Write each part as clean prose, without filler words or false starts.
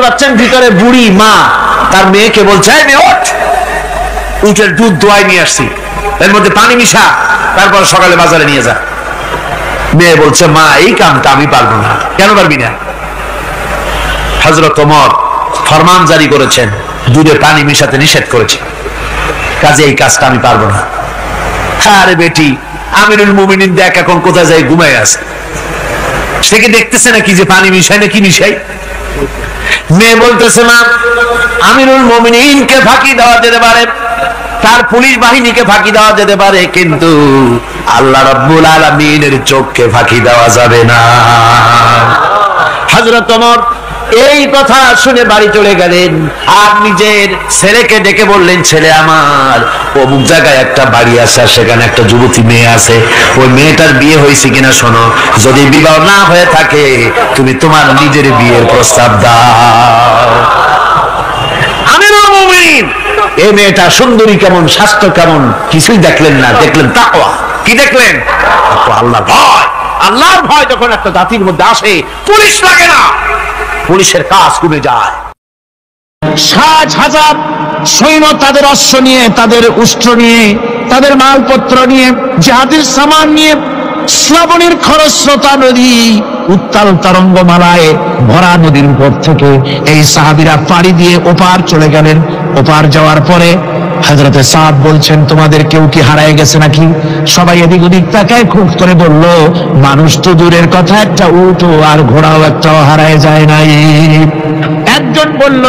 পাচ্ছেন ভিতরে বুড়ি মা তার মেয়েকে বলছে, উটের দুধ দোয়াই নিয়ে আসছি, এর মধ্যে পানি মিশা, তারপর সকালে বাজারে নিয়ে যা। মেয়ে বলছে, মা এই কামটা আমি পারবো না। কেন পারবি না? হযরত ওমর ফরমান জারি করেছেন, দুধে পানি মিশাতে নিষেধ করেছে, কাজে এই কাজটা আমি পারবো না। আরে বেটি, আমিরুল মুমিনিন দেখ এখন কোথায় যায় ঘুমায় আছে, সে কি দেখতেছে নাকি যে পানি মিশাই না কি মিশাই? মেয়ে বলতেছে, মা আমিরুল মুমিনিনকে ফাঁকি দেওয়া যেতে পারে, তার পুলিশ বাহিনীকে ফাঁকি দেওয়া যেতে পারে, কিন্তু আল্লাহ রাব্বুল আলামিনের চোখকে ফাঁকি দেওয়া যাবে না। হযরত ওমর এই কথা শুনে বাড়ি চলে গেলেন, আর নিজের ছেলেকে ডেকে বললেন, ছেলে আমার, অমুক জায়গায় একটা বাড়ি আছে, সেখানে একটা যুবতী মেয়ে আছে, ওই মেয়েটার বিয়ে হয়েছে কিনা শোনো, যদি বিবাহ না হয়ে থাকে তুমি তোমার নিজের বিয়ের প্রস্তাব দাও। আমিরুল মুমিনিন এই মেয়েটা সুন্দরী কেমন, স্বাস্থ্য কেমন কিছুই দেখলেন না, দেখলেন তাকওয়া। কি দেখলেন? আল্লাহর ভয়। আল্লাহর ভয় যখন একটা জাতির মধ্যে আসে, পুলিশ লাগে না, পুলিশের কাজ কমে যায়। 60,000 সৈন্য তাদের অশ্ব নিয়ে, তাদের উষ্ট্র নিয়ে, তাদের মালপত্র নিয়ে, জিহাদের সামান নিয়ে শ্রাবণের খরস্রোতা নদী, উত্তাল তরঙ্গমালায় ভরা নদীর উপর থেকে এই সাহাবীরা পাড়ি দিয়ে ওপার চলে গেলেন। ওপার যাওয়ার পরে হযরতে সাদ বলছেন, তোমাদের কেউ কি হারায় গেছে নাকি? সবাই এদিক ওদিক তাকায়, খুব করে বলল, মানুষ তো দূরের কথা, একটা উট আর ঘোড়াও একটাও হারায় যায় নাই। একজন বলল,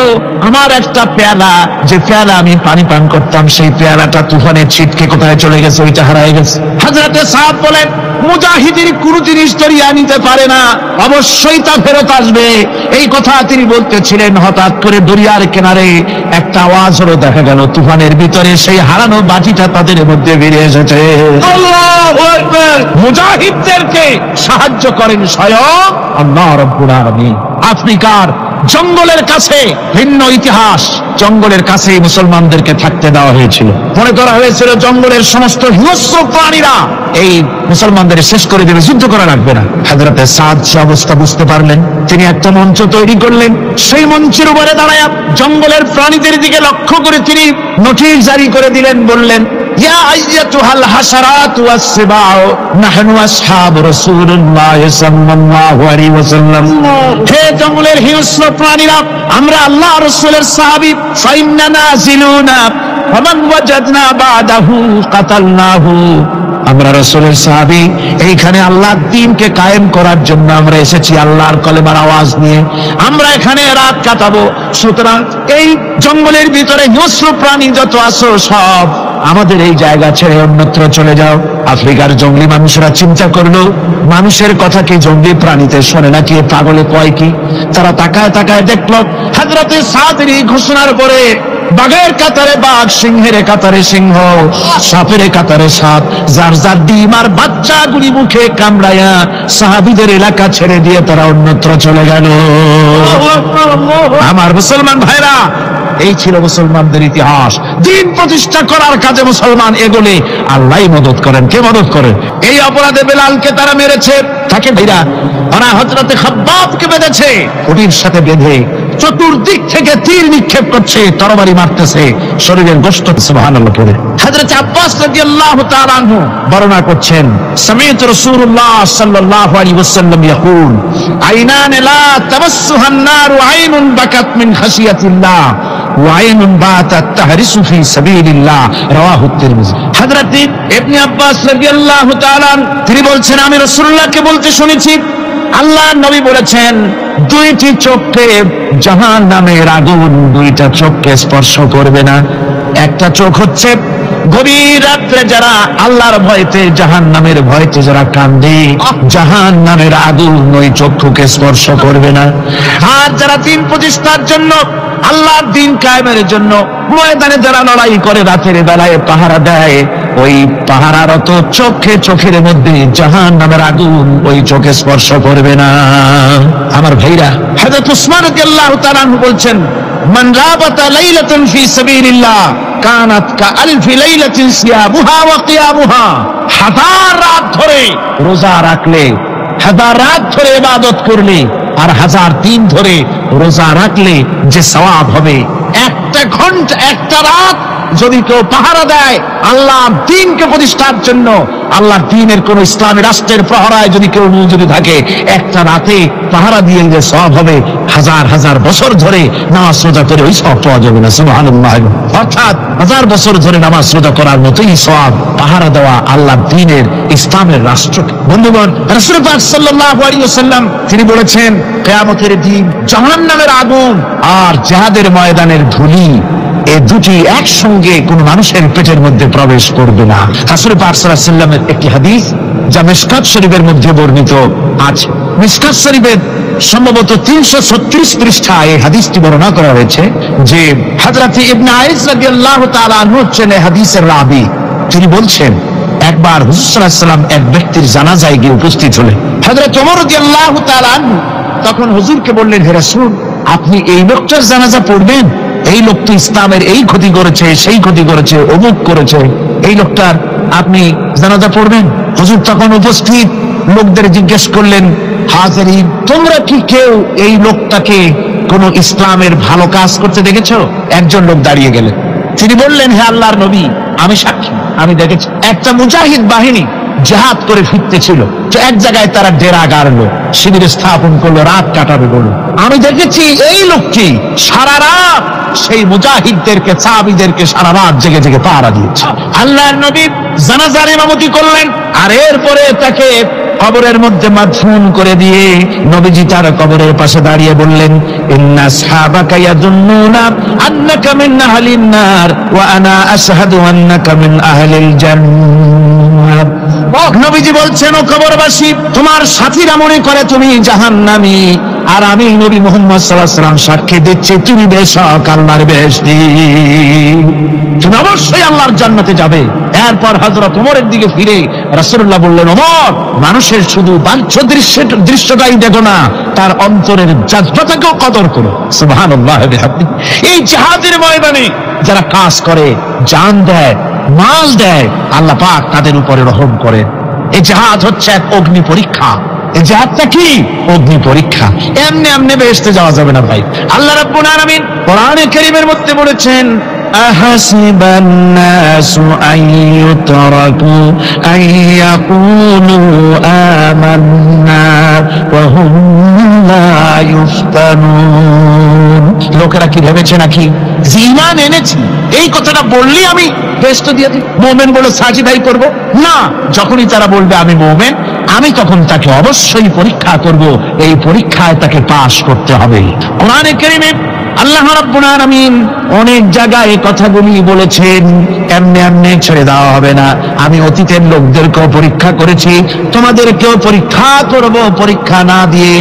আমার একটা পেয়ালা, যে পেয়ালা আমি পানি পান করতাম, সেই পেয়ালাটা তুফানে ছিটকে কোথায় চলে গেছে, ওইটা হারায় গেছে। হযরতে সাদ বলেন, মুজাহিদের কোন জিনিস দরিয়া নিতে পারে না, অবশ্যই তা ফেরত আসবে। এই কথা তিনি বলতেছিলেন, হঠাৎ করে দরিয়ার কিনারে একটা আওয়াজ হলো, দেখা গেল তুফানের ভিতরে সেই হারানো বাটিটা তাদের মধ্যে বেরিয়ে এসেছে। আল্লাহু আকবার! মুজাহিদদেরকে সাহায্য করেন স্বয়ং আল্লাহ রাব্বুল আলামিন। আফ্রিকার জঙ্গলের কাছে ভিন্ন ইতিহাস, জঙ্গলের কাছেই মুসলমানদেরকে থাকতে দেওয়া হয়েছিল। মনে করা হয়েছিল জঙ্গলের সমস্ত হিংস্র প্রাণীরা এই মুসলমানদের শেষ করে দেবে, যুদ্ধ করা লাগবে না। হযরতে সাদ সে অবস্থা বুঝতে পারলেন, তিনি একটা মঞ্চ তৈরি করলেন। সেই মঞ্চের উপরে দাঁড়ায় জঙ্গলের প্রাণীদের দিকে লক্ষ্য করে তিনি নোটিশ জারি করে দিলেন, বললেন, ইয়া আইয়াতুহাল হাশারাতু ওয়াস-সিবাউ নাহনু আসহাবু রাসূলুল্লাহ সাল্লাল্লাহু আলাইহি ওয়াসাল্লাম। হে জঙ্গলের হিংস্র প্রাণীরা, আমরা আল্লাহ রাসূলের সাহাবী, ফাইন্না নাজিলুনা ওয়ামান ওয়াজাদনা বাদাহু কাতালনাহু। আমরা রাসূলের সাহাবী, এইখানে আল্লাহর দ্বীনকে কায়েম করার জন্য আমরা এসেছি, আল্লাহর কলেমার আওয়াজ নিয়ে আমরা এখানে রাত কাটাবো। সুতরাং এই জঙ্গলের ভিতরে হিংস্র প্রাণী যত আছো, সব আমাদের এই জায়গা ছেড়ে অন্যত্র চলে যাও। আফ্রিকার জঙ্গলি মানুষরা চিন্তা করলো, মানুষের কথা কি জঙ্গলি প্রাণীতে শোনে নাকি, পাগলে কয় কি? তারা তাকায় তাকায় দেখলো, হযরতে সাদের এই ঘোষণার পরে বাঘের কাতারে বাঘ, সিংহের কাতারে সিংহ, সাপের কাতারে সাপ, যার যার ডিম আর বাচ্চাগুলি মুখে কামড়ায়া সাহাবীদের এলাকা ছেড়ে দিয়ে তারা অন্যত্র চলে গেল। আমার মুসলমান ভাইরা, এই ছিল মুসলমানদের ইতিহাস। দ্বীন প্রতিষ্ঠা করার কাজে মুসলমান এগোলে আল্লাহই মদত করেন। কে মদত করেন? এই অপরাধে বেলালকে তারা মেরেছে, তাকে ভাইরা ওরা হযরতে খাব্বাবকে বেঁধেছে, ওটির সাথে বেঁধে চতুর্দিক থেকে তীর নিক্ষেপ করছে, তরবারি মারতেছে, শরীরের গোশত সুবহানাল্লাহ পড়ে। হযরত আব্বাস রাদিয়াল্লাহু তাআলা আনহু বর্ণনা করছেন, সামি'তু রাসূলুল্লাহ সাল্লাল্লাহু আলাইহি ওয়াসাল্লাম ইয়াকুল, আইনান লা তামাসসুহান নারু আইনুন বাকাত মিন খাশিয়াতিল্লাহ ওয়া আইনুন বাতাত তাহরিসু ফি সাবিলিল্লাহ, রাওয়াহু তিরমিজি। হযরত ইবনে আব্বাস রাদিয়াল্লাহু তাআলা তিনি বলছেন, আমি রাসূলুল্লাহকে বলতে শুনেছি, আল্লাহর নবী বলেছেন, দুইটি চোখকে জাহান্নামের আগুন দুইটা চোখকে স্পর্শ করবে না। একটা চোখ হচ্ছে গভীর রাত্রে যারা আল্লাহর ভয়তে, জাহান্নামের ভয়তে যারা কান্দে, জাহান্নামের আগুন ওই চক্ষুকে স্পর্শ করবে না। আর যারা দ্বীন প্রতিষ্ঠার জন্য, আল্লাহর দ্বীন কায়েমের জন্য ময়দানে যারা লড়াই করে, রাতের বেলায় পাহারা দেয়, ওই পাহারারত চোখে, চোখের মধ্যে জাহান্নামের আগুন ওই চোখে স্পর্শ করবে না। আমার ভাইরা, হযরত উসমান রাদিয়াল্লাহু তাআলা আনহু বলছেন, মান রাবাতা লাইলাতান ফি সাবিলিল্লাহ কানাত কাআলফি লাইলাতিন সিয়ামুহা ওয়া কিয়ামুহা। হাজার রাত ধরে রোজা রাখলে, হাজার রাত ধরে ইবাদত করলে আর 1000 দিন ধরে রোজা রাখলে যে সওয়াব হবে, একটা ঘন্টা একটা রাত যদি কেউ পাহারা দেয় আল্লাহ দ্বীনকে প্রতিষ্ঠার জন্য, আল্লাহর দ্বীনের কোন ইসলামী রাষ্ট্রের প্রহরায় যদি কেউ যদি থাকে, একটা রাতে পাহারা দিয়ে যে সওয়াব হবে 1000 বছর ধরে নামাজ রোজা করে ওই সওয়াব পাওয়া যাবে না। সুবহানাল্লাহ। অর্থাৎ 1000 বছর ধরে নামাজ রোজা করার মতোই সওয়াব পাহারা দেওয়া আল্লাহর দ্বীনের ইসলামের রাষ্ট্রকে। বন্ধুগণ, রাসূল পাক সাল্লাল্লাহু আলাইহি ওয়াসাল্লাম তিনি বলেছেন, কিয়ামতের দিন জাহান্নামের আগুন আর জিহাদের ময়দানের ধুলি, এই দুটি একসঙ্গে কোন মানুষের পেটের মধ্যে প্রবেশ করবে না। রাসূল পাক সাল্লাল্লাহু আলাইহি ওয়াসাল্লামের একটি হাদিস যা মিশকাত শরীফের মধ্যে বর্ণিত আছে। মিশকাত শরীফের সম্ভবত 336 পৃষ্ঠায় এই হাদিসটি বর্ণনা করা হয়েছে যে হযরত ইবনে আইস রাদিয়াল্লাহু তাআলা আনহু হচ্ছেন এই হাদিসের রাবী। তিনি বলছেন, একবার হুজুর সাল্লাল্লাহু আলাইহি ওয়াসাল্লাম এক ব্যক্তির জানাজায় গিয়ে উপস্থিত হলেন। হযরত ওমর রাদিয়াল্লাহু তাআলা আনহু তখন হুজুরকে বললেন, হে রাসূল, আপনি এই লোকটার জানাজা পড়বেন? এই লোক তো ইসলামের এই ক্ষতি করেছে, সেই ক্ষতি করেছে, অমুক করেছে, এই লোকটার আপনি জানাজা পড়বেন? হুজুর তখন উপস্থিত লোকদের জিজ্ঞেস করলেন, হাজিরিন, তোমরা কি কেউ এই লোকটাকে কোন ইসলামের ভালো কাজ করতে দেখেছো? একজন লোক দাঁড়িয়ে গেলেন। তিনি বললেন, হে আল্লাহর নবী, আমি সাক্ষী, আমি দেখেছি একটা মুজাহিদ বাহিনী জিহাদ করে ফিরতেছিল, তো এক জায়গায় তারা ডেরা গাড়লো, শিবির স্থাপন করলো, রাত কাটাবে বলল। আমি দেখেছি এই লোকটি সারা রাত সেই মুজাহিদদেরকে, সাহাবীদেরকে সারা রাত জেগে জেগে পাহারা দিয়েছে। আল্লাহর নবী জানাজার ইমামতি করলেন, আর এরপরে তাকে কবরের মধ্যে মাদফুন করে দিয়ে নবীজি তার কবরের পাশে দাঁড়িয়ে বললেন, ইন্না আসহাবাকা ইয়াযুন্নুনা আন্নাকা মিন আহলিন নার ওয়া আনা আশহাদু আন্নাকা মিন আহলিল জান্নাহ। নবীজি বলছেন, ও কবরবাসী, তোমার সাথীরা মনে করে তুমি জাহান্নামী, আর আমি নবী মুহাম্মদ সাল্লাল্লাহু আলাইহি ওয়াসাল্লাম সাক্ষী দিচ্ছি তুমি বেশক আল্লাহর বেহেশতি, তুমি অবশ্যই আল্লাহর জান্নাতে যাবে। এরপর হযরত ওমরের দিকে ফিরে রাসূলুল্লাহ বললেন, ওমর, মানুষের শুধু বাহ্য দৃশ্যটাই দেখো না, তার অন্তরের জাযবাটাকেও কদর করো। সুবহানাল্লাহ। এই জিহাদের ময়দানে যারা কাজ করে, জান দেয়, মাল দেয়, আল্লাহ পাক তাদের উপরে রহম করেন। এই জিহাদ হচ্ছে এক অগ্নি পরীক্ষা। এই জিহাদটা কি? অগ্নি পরীক্ষা। এমনি এমনি বেহেশতে যাওয়া যাবে না ভাই। আল্লাহ রাব্বুল আলামিন কোরআনে কারীমের মধ্যে বলেছেন, আহাসিবান নাসু আইয়ুতরাকু আইয়াকুলু আমান্না ওয়া হুম লা ইফতানুন। লোকেরা কি ভেবেছে নাকি যে ঈমান এনেছি এই কথাটা বললেই আমি বেহেশত দিয়ে দিই, মুমিন বলে সাজিদাই করব? না, যখনই তারা বলবে আমি মুমিন, আমি তখন তাকে অবশ্যই পরীক্ষা করব। এই পরীক্ষায় তাকে পাশ করতে হবে। কোরআনে কারীমে আল্লাহ রাব্বুল আলামিন অনেক জায়গায় এই কথাগুলি বলেছেন, এমনি এমনি ছেড়ে দেওয়া হবে না। আমি অতীতের লোকদেরকেও পরীক্ষা করেছি, তোমাদেরকেও পরীক্ষা করব। পরীক্ষা না দিয়ে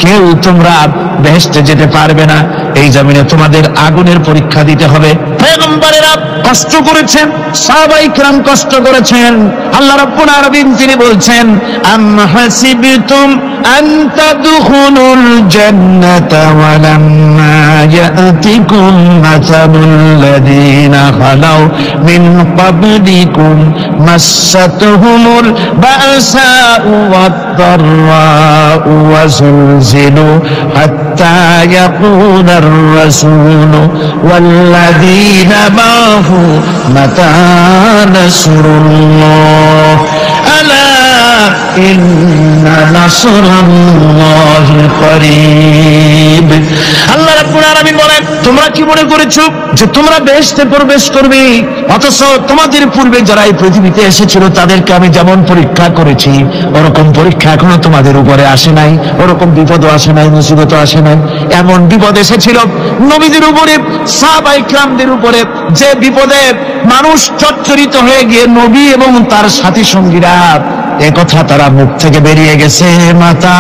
কেউ তোমরা বেহেশতে যেতে পারবে না। এই জমিনে তোমাদের আগুনের পরীক্ষা দিতে হবে। পয়গম্বরেরা কষ্ট করেছেন, সাহাবায়ে কিরাম কষ্ট করেছেন। আল্লাহ রাব্বুল আলামিন তিনি বলছেন, আম হাসিবতুম আন তাদখুলুল জান্নাতা ওয়া লাম্মা ইয়াতিকুম মাসালুল লাযীনা খালাউ মিন ক্বাবলিকুম মাসাতুহুমুল বাসাউ ওয়াদ-দাররাউ ওয়া যুলজিলু হাত্তা ইয়াকুলার রাসূলু ওয়াল্লাযীনা মা'হু মাতা নাসরুল্লাহ আলা ইন্না নাসরাল্লাহি করিব। আল্লাহ রাব্বুল আলামিন বলেন, তোমরা কি মনে করেছো যে তোমরা বেহেশতে প্রবেশ করবে, অথচ তোমাদের পূর্বে যারা এই পৃথিবীতে এসেছিল তাদেরকে আমি যেমন পরীক্ষা করেছি ওরকম পরীক্ষা এখনো তোমাদের উপরে আসে নাই, ওরকম বিপদও আসে নাই, মুসিবতও আসে নাই। এমন বিপদ এসেছিল নবীদের উপরে, সাহাবায়ে কিরামদের উপরে, যে বিপদে মানুষ চচ্চরিত হয়ে গিয়ে নবী এবং তার সাথী সঙ্গীরা একথা তারা মুখ থেকে বেরিয়ে গেছে, মাতা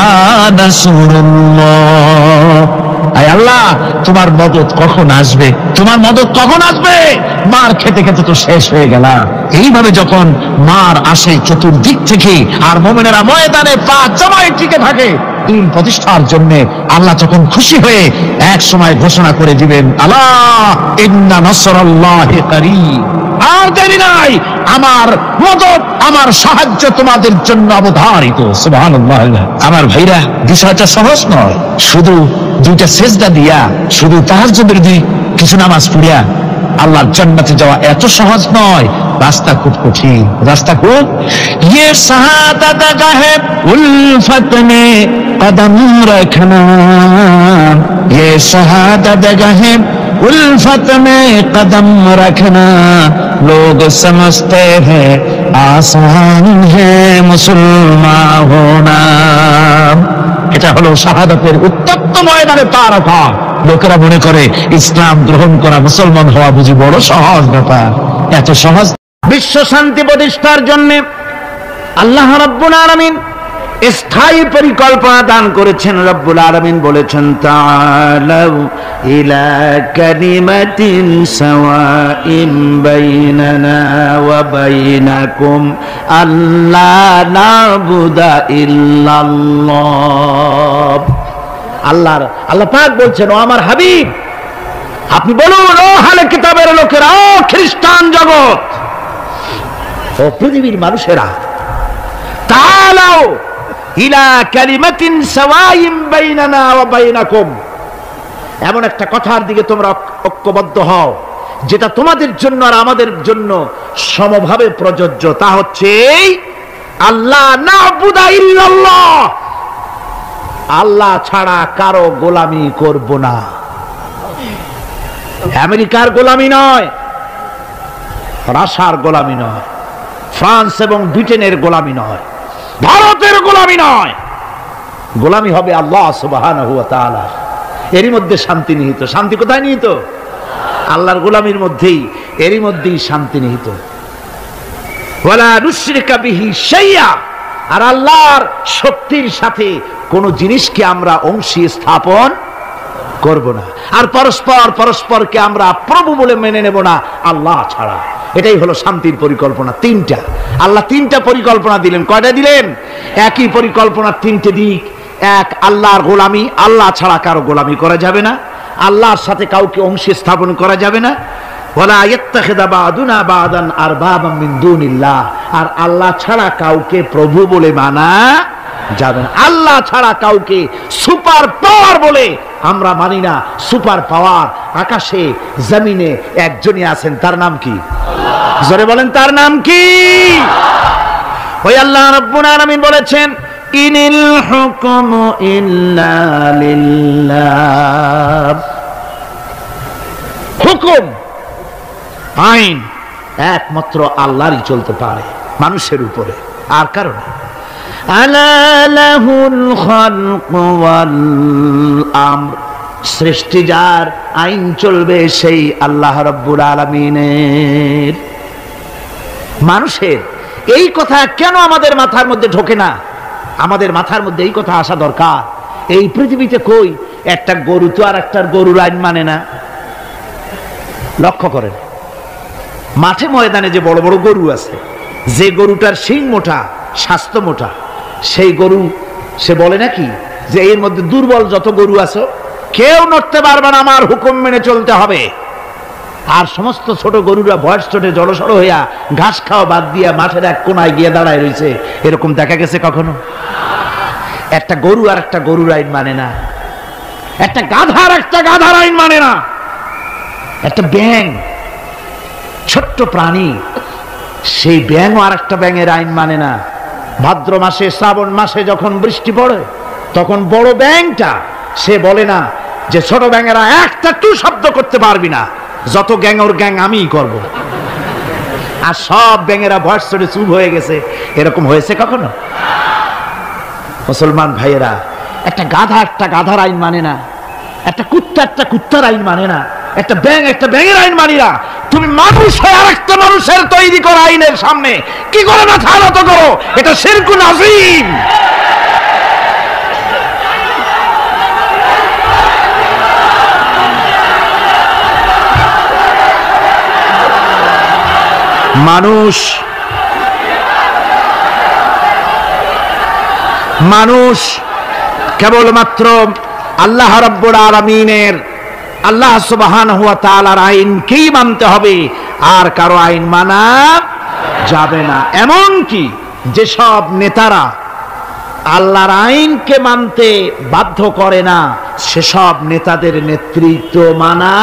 নাসরুল্লাহ। আয় আল্লাহ, তোমার মদদ কখন আসবে? তোমার মদদ কখন আসবে? মার খেতে খেতে তো শেষ হয়ে গেল। এইভাবে যখন মার আসে চতুর্দিক থেকে, আর মুমিনেরা ময়দানে পা জমায়ে টিকে থাকে, দিন প্রতিষ্ঠার জন্য আল্লাহ তখন খুশি হয়ে এক সময় ঘোষণা করে দিবেন, আলা ইন্না নাসরাল্লাহি কারীব, আর দেরি নাই, আমার মদদ, আমার সাহায্য তোমাদের জন্য অবধারিত। সুবহানাল্লাহ। আমার ভাইরা, বিষয়টা সহজ নয়। শুধু দুইটা সেজদা দিয়া, শুধু তাহাজ্জুদের কিছু নামাজ পড়িয়া আল্লাহর জান্নাতে যাওয়া এত সহজ নয়। রাস্তা খুব কঠিন, রাস্তা খুব। ये शहादत गाहे उल्फत में कदम रखना, ये शहादत गाहे उल्फत में कदम रखना, लोग समझते हैं आसान है मुसलमान होना। এটা হলো শাহাদাতের উত্তপ্ত ময়দানে পা রাখা। লোকেরা মনে করে ইসলাম গ্রহণ করা, মুসলমান হওয়া বুঝি বড় সহজ ব্যাপার। এত সহজ। বিশ্ব শান্তি প্রতিষ্ঠার জন্য আল্লাহ রাব্বুল আলামিন স্থায়ী পরিকল্পনা দান করেছেন। রব্বুল আলামিন বলেছেন, তাআলাউ ইলা কালিমাতিন সাওয়াইন বাইনানা ওয়া বাইনাকুম আল্লা না'বুদা ইল্লাল্লাহ। আল্লাহ পাক বলছেন, ও আমার হাবিব, আপনি বলুন, ও আহলে কিতাবের লোকেরা, ও খ্রিস্টান জগৎ, ও পৃথিবীর মানুষেরা, তাআলাউ ইলা কালিমাতিন সাওয়াইন বাইনানা ওয়া বাইনাকুম, এমন একটা কথার দিকে তোমরা ঐক্যবদ্ধ হও যেটা তোমাদের জন্য আর আমাদের জন্য সমভাবে প্রযোজ্য। তা হচ্ছে আল্লাহ না'বুদা ইল্লাল্লাহ, আল্লাহ ছাড়া কারো গোলামি করব না। আমেরিকার গোলামি নয়, রাশিয়ার গোলামি নয়, ফ্রান্স এবং ব্রিটেনের গোলামি নয়, ভারতের গোলামি নয়। গোলামি হবে আল্লাহ সুবহানাহু ওয়া তাআলা। এরই মধ্যে শান্তি নিহিত। শান্তি কোথায় নিহিত? আল্লাহর গোলামির মধ্যেই, এরই মধ্যেই শান্তি নিহিত। ওয়ালা নুশরিকা বিহি শাইয়া, আর আল্লাহর শক্তির সাথে কোন জিনিসকে আমরা অংশী স্থাপন করব না। আর পরস্পরকে আমরা প্রভু বলে মেনে নেব না আল্লাহ ছাড়া। এটাই হলো শান্তির পরিকল্পনা। তিনটা আল্লাহ তিনটা পরিকল্পনা দিলেন। কয়টা দিলেন? একই পরিকল্পনার তিনটে দিক। এক, আল্লাহর গোলামি, আল্লাহ ছাড়া কারো গোলামি করা যাবে না, আল্লাহর সাথে কাউকে অংশী স্থাপন করা যাবে না। ওয়ালা ইয়াত্তাখিযা বা'দুনা বা'দান আরবাবাম মিন দুনিল্লাহ, আর আল্লাহ ছাড়া কাউকে প্রভু বলে মানা যাবে না। আল্লাহ ছাড়া কাউকে সুপার পাওয়ার বলে আমরা মানি না। সুপার পাওয়ার আকাশে জমিনে একজনই আছেন, তার নাম কি? জোরে বলেন, তার নাম কি? ওই আল্লাহ রাব্বুল আলামিন বলেছেন, ইনিল হুকমু ইল্লা লিল্লাহ। হুকুম, আইন একমাত্র আল্লাহরই চলতে পারে, মানুষের উপরে আর কারণ। আলা লাহুল খালকু ওয়াল আমর, সৃষ্টি যার, আইন চলবে সেই আল্লাহ রাব্বুল আলামিনের। মানুষের এই কথা কেন আমাদের মাথার মধ্যে ঢোকে না? আমাদের মাথার মধ্যে এই কথা আসা দরকার। এই পৃথিবীতে কই একটা গরু তো আর একটার গরুর আইন মানে না। লক্ষ্য করেন, মাঠে ময়দানে যে বড় বড় গরু আছে, যে গরুটার শিং মোটা, স্বাস্থ্য মোটা, সেই গরু সে বলে নাকি যে এর মধ্যে দুর্বল যত গরু আছে কেউ নড়তে পারবে না, আমার হুকুম মেনে চলতে হবে। আর সমস্ত ছোট গরুরা বয়স ছোটে জড়সড় হইয়া ঘাস খাওয়া বাদ দিয়া মাঠের এক কোনায় গিয়ে দাঁড়ায় রয়েছে, এরকম দেখা গেছে কখনো? একটা গরু আর একটা গরুর আইন মানে না, একটা গাধার একটা গাধার আইন মানে না, একটা ব্যাঙ ছোট্ট প্রাণী, সেই ব্যাঙ আর একটা ব্যাঙের আইন মানে না। ভাদ্র মাসে, শ্রাবণ মাসে যখন বৃষ্টি পড়ে তখন বড় ব্যাঙটা সে বলে না যে ছোট ব্যাঙেরা একটা টু শব্দ করতে পারবি না, যত গ্যাং ওর গ্যাং আমিই করব। আর সব ব্যাঙেরা ভয়েস চড়ে চুপ হয়ে গেছে, এরকম হয়েছে কখনো? মুসলমান ভাইয়েরা, একটা গাধা একটা গাধার আইন মানে না, একটা কুত্তার আইন মানে না, একটা ব্যাঙ একটা ব্যাঙের আইন মানি না। তুমি মানুষ হয়ে আর একটা মানুষের তৈরি করা আইনের সামনে কি করে মাথা নত করো? এটা শিরকুন আযীম। মানুষ কেবলমাত্র আল্লাহ রাব্বুল আলামিনের, আল্লাহ সুবহানাহু ওয়া তাআলার আইনকেই মানতে হবে, আর কারো আইন মানা যাবে না। এমন কি যেসব নেতারা আল্লাহর আইনকে মানতে বাধ্য করে না, সেসব নেতাদের নেতৃত্ব মানা।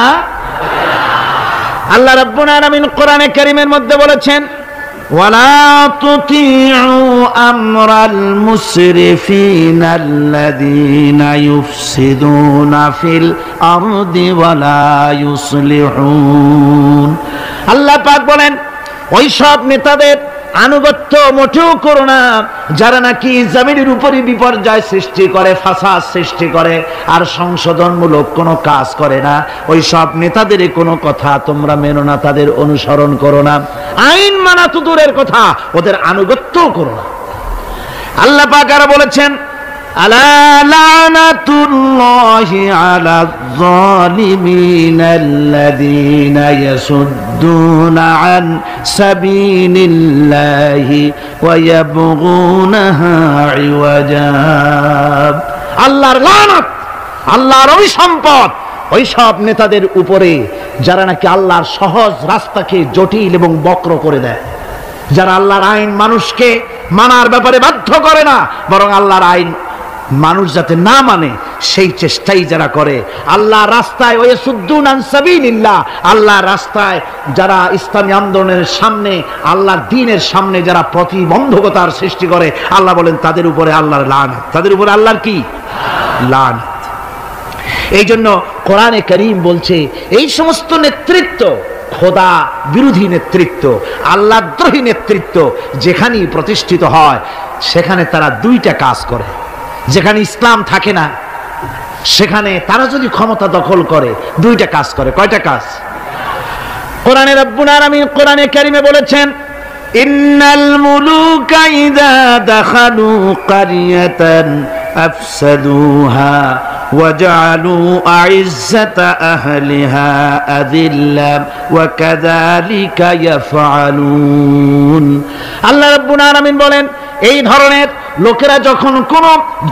আল্লাহ রাব্বুল আলামিন কোরআনে কারীমের মধ্যে বলেছেন, ওয়ালা তুতিউ আমরাল মুসরিফিনাল্লাযীনা ইউফসিদুনা ফিল আরদি ওয়ালা ইউসলিহুন। আল্লাহ পাক বলেন, ওই সব নেতাদের আনুগত্য মোটেও করো না যারা নাকি জমিনের উপরে বিপর্যয় সৃষ্টি করে, ফাসাদ সৃষ্টি করে, আর সংশোধনমূলক কোনো কাজ করে না। ওই সব নেতাদের কোনো কথা তোমরা মেনো না, তাদের অনুসরণ করো না। আইন মানা তো দূরের কথা, ওদের আনুগত্যও করো না। আল্লাহ পাক আরো বলেছেন, আলা লানাতুল্লাহি আলা যালিমিনাল্লাযীনা ইয়াসুদ্দুনা আন সাবিলিল্লাহি ওয়া ইয়াবগুনাহা ইওয়াজা। আল্লাহর লানত, আল্লাহর অভিসম্পদ ওই সব নেতাদের উপরে যারা নাকি আল্লাহর সহজ রাস্তাকে জটিল এবং বক্র করে দেয়, যারা আল্লাহর আইন মানুষকে মানার ব্যাপারে বাধ্য করে না, বরং আল্লাহর আইন মানুষ যাতে না মানে সেই চেষ্টাই যারা করে। আল্লাহ রাস্তায় ওয়াসুদ্দুন আন সাবিলিল্লাহ, আল্লাহ রাস্তায় যারা ইসলামী আন্দোলনের সামনে, আল্লাহর দ্বীনের সামনে যারা প্রতিবন্ধকতার সৃষ্টি করে, আল্লাহ বলেন তাদের উপরে আল্লাহর লানত, তাদের উপরে আল্লাহর কি লানত। এই জন্য কোরআনে কারীম বলছে, এই সমস্ত নেতৃত্ব খোদা বিরোধী নেতৃত্ব, আল্লাহদ্রোহী নেতৃত্ব যেখানেই প্রতিষ্ঠিত হয়, সেখানে তারা দুইটা কাজ করে। যেখানে ইসলাম থাকে না, সেখানে তারা যদি ক্ষমতা দখল করে, দুইটা কাজ করে। কয়টা কাজ? কোরআনে রব্বুল আলামিন কোরআনে কারীমে বলেছেন, ইন্নাল মুলুকা ইযা দাখালু কারিয়াতান আফসাদুহা ওয়াজআলু আইজ্জাতা আহলিহা আযিল্লা ওয়া কাযালিকা ইয়াফআলুন। আল্লাহ রাব্বুল আলামিন বলেন, এই ধরনের লোকেরা যখন কোন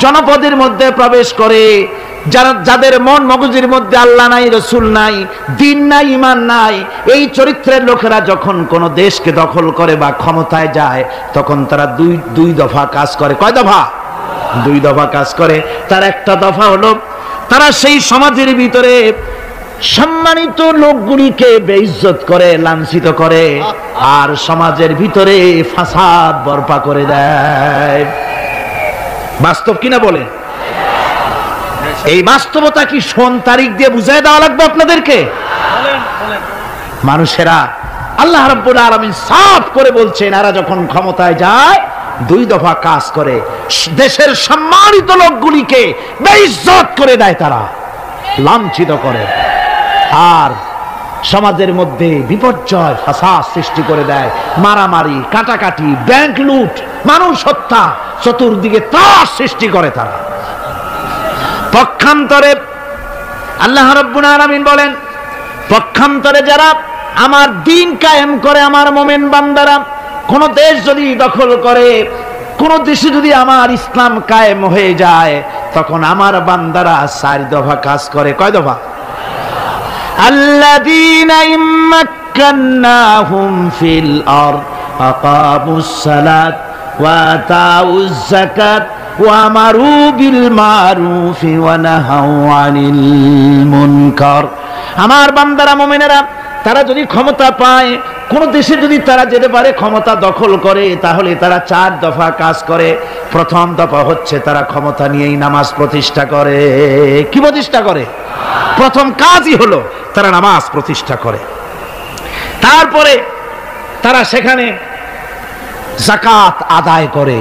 জনপদের মধ্যে প্রবেশ করে, যাদের মন মগজের মধ্যে আল্লাহ নাই, রসুল নাই, দ্বীন নাই, ঈমান নাই, এই চরিত্রের লোকেরা যখন কোন দেশকে দখল করে বা ক্ষমতায় যায়, তখন তারা দুই দফা কাজ করে। কয় দফা? দুই দফা কাজ করে। তার একটা দফা হলো, তারা সেই সমাজের ভিতরে সম্মানিত লোকগুলিকে বেইজ্জত করে, লাঞ্ছিত করে, আর সমাজের ভিতরে ফাসাদ বরপা করে দেয়। বাস্তব কিনা বলেন? এই বাস্তবতা কি সন তারিখ দিয়ে বুঝাই দেওয়া লাগবে আপনাদেরকে? মানুষেরা, আল্লাহ রাব্বুল আলামিন সাফ করে বলছেন, এরা যখন ক্ষমতায় যায় দুই দফা কাজ করে। দেশের সম্মানিত লোকগুলিকে বেইজ্জত করে দেয়, তারা লাঞ্ছিত করে, আর সমাজের মধ্যে বিপর্যয় ফাসাদ সৃষ্টি করে দেয়। মারামারি, কাটাকাটি, ব্যাংক লুট, মানুষ হত্যা, চতুর্দিকে ত্রাস সৃষ্টি করে তারা। পক্ষান্তরে আল্লাহ রাব্বুল আলামিন বলেন, পক্ষান্তরে যারা আমার দ্বীন কায়েম করে, আমার মুমিন বান্দারা কোন দেশ যদি দখল করে, কোন দেশে যদি আমার ইসলাম কায়েম হয়ে যায়, তখন আমার বান্দারা চার দফা কাজ করে। কয় দফা? আল্লাযীনা ইম্মাক্কান্নাহুম ফিল আরদ আকামুস সালাত ওয়া আতাউজ যাকাত ওয়া আমারু বিল মারুফি ওয়া নাহাউ আনিল মুনকার। আমার বান্দারা, মুমিনেরা, তারা যদি ক্ষমতা পায়, কোন দেশে যদি তারা যেতে পারে, ক্ষমতা দখল করে, তাহলে তারা চার দফা কাজ করে। প্রথম দফা হচ্ছে তারা ক্ষমতা নিয়েই নামাজ প্রতিষ্ঠা করে। কি প্রতিষ্ঠা করে? প্রথম কাজই হলো তারা নামাজ প্রতিষ্ঠা করে। তারপরে তারা সেখানে যাকাত আদায় করে।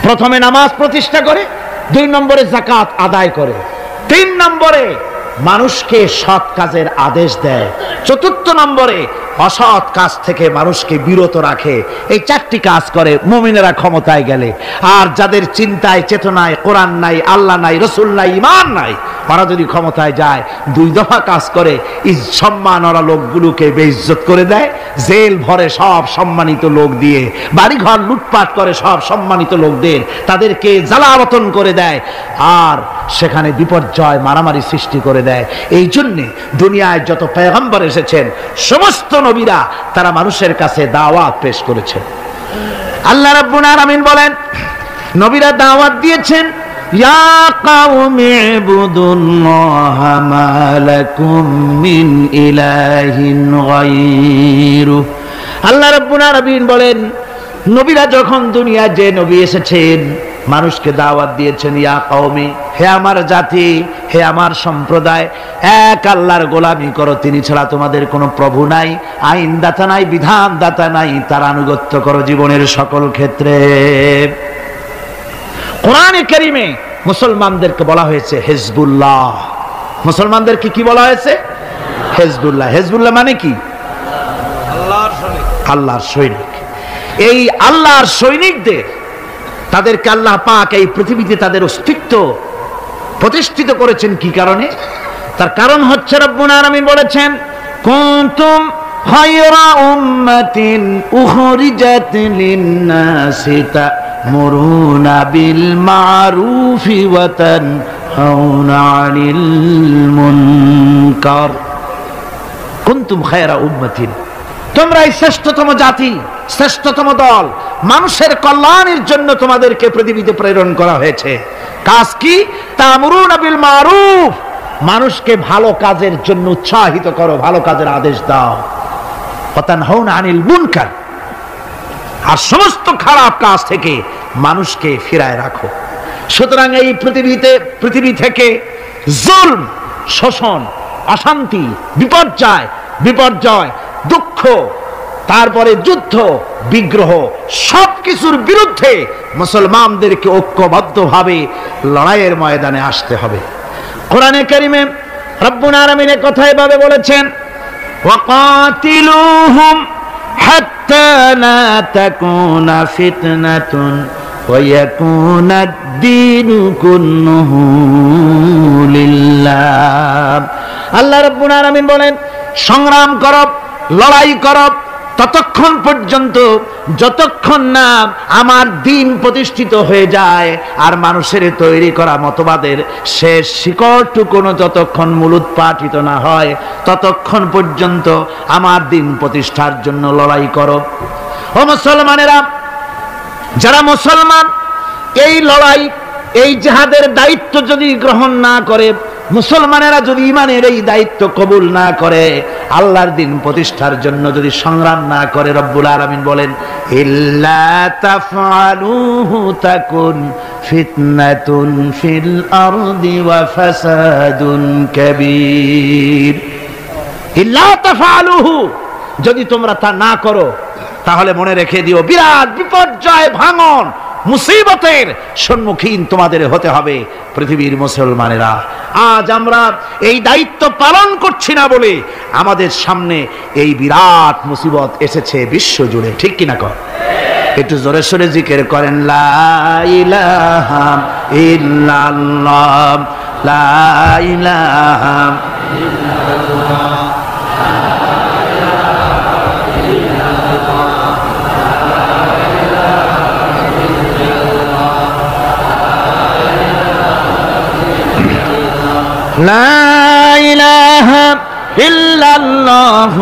প্রথমে নামাজ প্রতিষ্ঠা করে, 2 নম্বরে যাকাত আদায় করে, 3 নম্বরে মানুষকে সৎ কাজের আদেশ দেয়, 4 নম্বরে অসৎ কাজ থেকে মানুষকে বিরত রাখে। এই 4টি কাজ করে মুমিনেরা ক্ষমতায় গেলে। আর যাদের চিন্তায় চেতনায় কোরআন নাই, আল্লাহ নাই, রসুল নাই, ঈমান নাই, ওরা যদি ক্ষমতায় যায় 2 দফা কাজ করে। সম্মান ওরা লোকগুলোকে বেইজ্জত করে দেয়, জেল ভরে সব সম্মানিত লোক দিয়ে, বাড়িঘর লুটপাট করে সব সম্মানিত লোকদের, তাদেরকে জ্বালাবতন করে দেয়, আর সেখানে বিপর্যয় মারামারি সৃষ্টি করে দেয়। এই জন্যে দুনিয়ায় যত পয়গম্বর এসেছেন সমস্ত নবীরা তারা মানুষের কাছে দাওয়াত পেশ করেছেন। আল্লাহ রাব্বুল আলামিন বলেন, নবীরা দাওয়াত দিয়েছেন, ইয়া কাওমি ইবুদুল্লাহা মা লাকুম মিন ইলাহিন গায়রু। আল্লাহ রাব্বুল আলামিন বলেন, নবীরা যখন দুনিয়া যে নবী এসেছেন মানুষকে দাওয়াত দিয়েছেন, ইয়া কওমি, হে আমার জাতি, হে আমার সম্প্রদায়, এক আল্লাহর গোলামি করো, তিনি ছাড়া তোমাদের কোনো প্রভু নাই, আইনদাতা নাই, বিধানদাতা নাই, তার আনুগত্য করো জীবনের সকল ক্ষেত্রে। কোরআনে কারীমে মুসলমানদেরকে বলা হয়েছে হিজবুল্লাহ। মুসলমানদেরকে কি বলা হয়েছে? হিজবুল্লাহ। হিজবুল্লাহ মানে কি? আল্লাহর সৈনিক। এই আল্লাহর সৈনিকদের, তাদেরকে আল্লাহ পাক এই পৃথিবীতে তাদের অস্তিত্ব প্রতিষ্ঠিত করেছেন কি কারণে? তার কারণ হচ্ছে রব্বুল আলামিন বলেছেন, কুনতুম খায়রা উম্মাতিন উখরিজাত লিন-নাসি তা'মুরুনা বিল মা'রুফি ওয়া তানহাউনা 'আনিল মুনকার। কুনতুম খায়রা উম্মাতিন, তোমরাই শ্রেষ্ঠতম জাতি, শ্রেষ্ঠতম দল, মানুষের কল্যাণের জন্য তোমাদেরকে পৃথিবীতে প্রেরণ করা হয়েছে। কাজ কি? তা'মুরুনা বিল মা'রুফ, মানুষকে ভালো কাজের জন্য উৎসাহিত করো, ভালো কাজের আদেশ দাও। ওয়া তানহাউনা আনিল মুনকার, আর সমস্ত খারাপ কাজ থেকে মানুষকে ফিরায় রাখো। সুতরাং এই পৃথিবী থেকে জুলম, শোষণ, অশান্তি, বিপর্যয়, দুঃখ, তারপরে যুদ্ধ, বিগ্রহ, সবকিছুর বিরুদ্ধে মুসলমানদেরকে ঐক্যবদ্ধভাবে লড়াইয়ের ময়দানে আসতে হবে। কোরআনে কারীমে রব্বুল আলামিন এই কথা এভাবে বলেছেন, ওয়াকাতিলুহুম হাত্তা লা তাকুনা ফিতনাতুন ওয়া ইয়াকুনাদ-দীনু কুল্লুহু লিল্লাহ। আল্লাহ রাব্বুল আলামিন বলেন, সংগ্রাম করো, লড়াই করো ততক্ষণ পর্যন্ত যতক্ষণ না আমার দ্বীন প্রতিষ্ঠিত হয়ে যায়, আর মানুষের তৈরি করা মতবাদের শেষ শিকড়টুকুনো যতক্ষণ মূলোৎপাটিত না হয় ততক্ষণ পর্যন্ত আমার দ্বীন প্রতিষ্ঠার জন্য লড়াই করো। ও মুসলমানেরা, যারা মুসলমান এই লড়াই, এই জিহাদের দায়িত্ব যদি গ্রহণ না করে, মুসলমানেরা যদি ঈমানের এই দায়িত্ব কবুল না করে, আল্লাহর দ্বীন প্রতিষ্ঠার জন্য যদি সংগ্রাম না করে, রব্বুল আলামিন বলেন, ইল্লা তাফআলুহু তাকুন ফিতনাতুন ফিল আরদি ওয়া ফাসাদুন কাবীর। ইল্লা তাফআলুহু, যদি তোমরা তা না করো তাহলে মনে রেখে দিও বিরাট বিপর্যয়, ভাঙন, মুসিবতের সম্মুখীন তোমাদের হতে হবে। পৃথিবীর মুসলমানেরা, আজ আমরা এই দায়িত্ব পালন করছি না বলে আমাদের সামনে এই বিরাট মুসিবত এসেছে বিশ্ব জুড়ে, ঠিক কিনা কর? একটু জোরে সোরে জিকির করেন, লা ইলাহা ইল্লাল্লাহ, লা ইলাহা ইল্লাল্লাহ। লা ইলাহা ইল্লাল্লাহ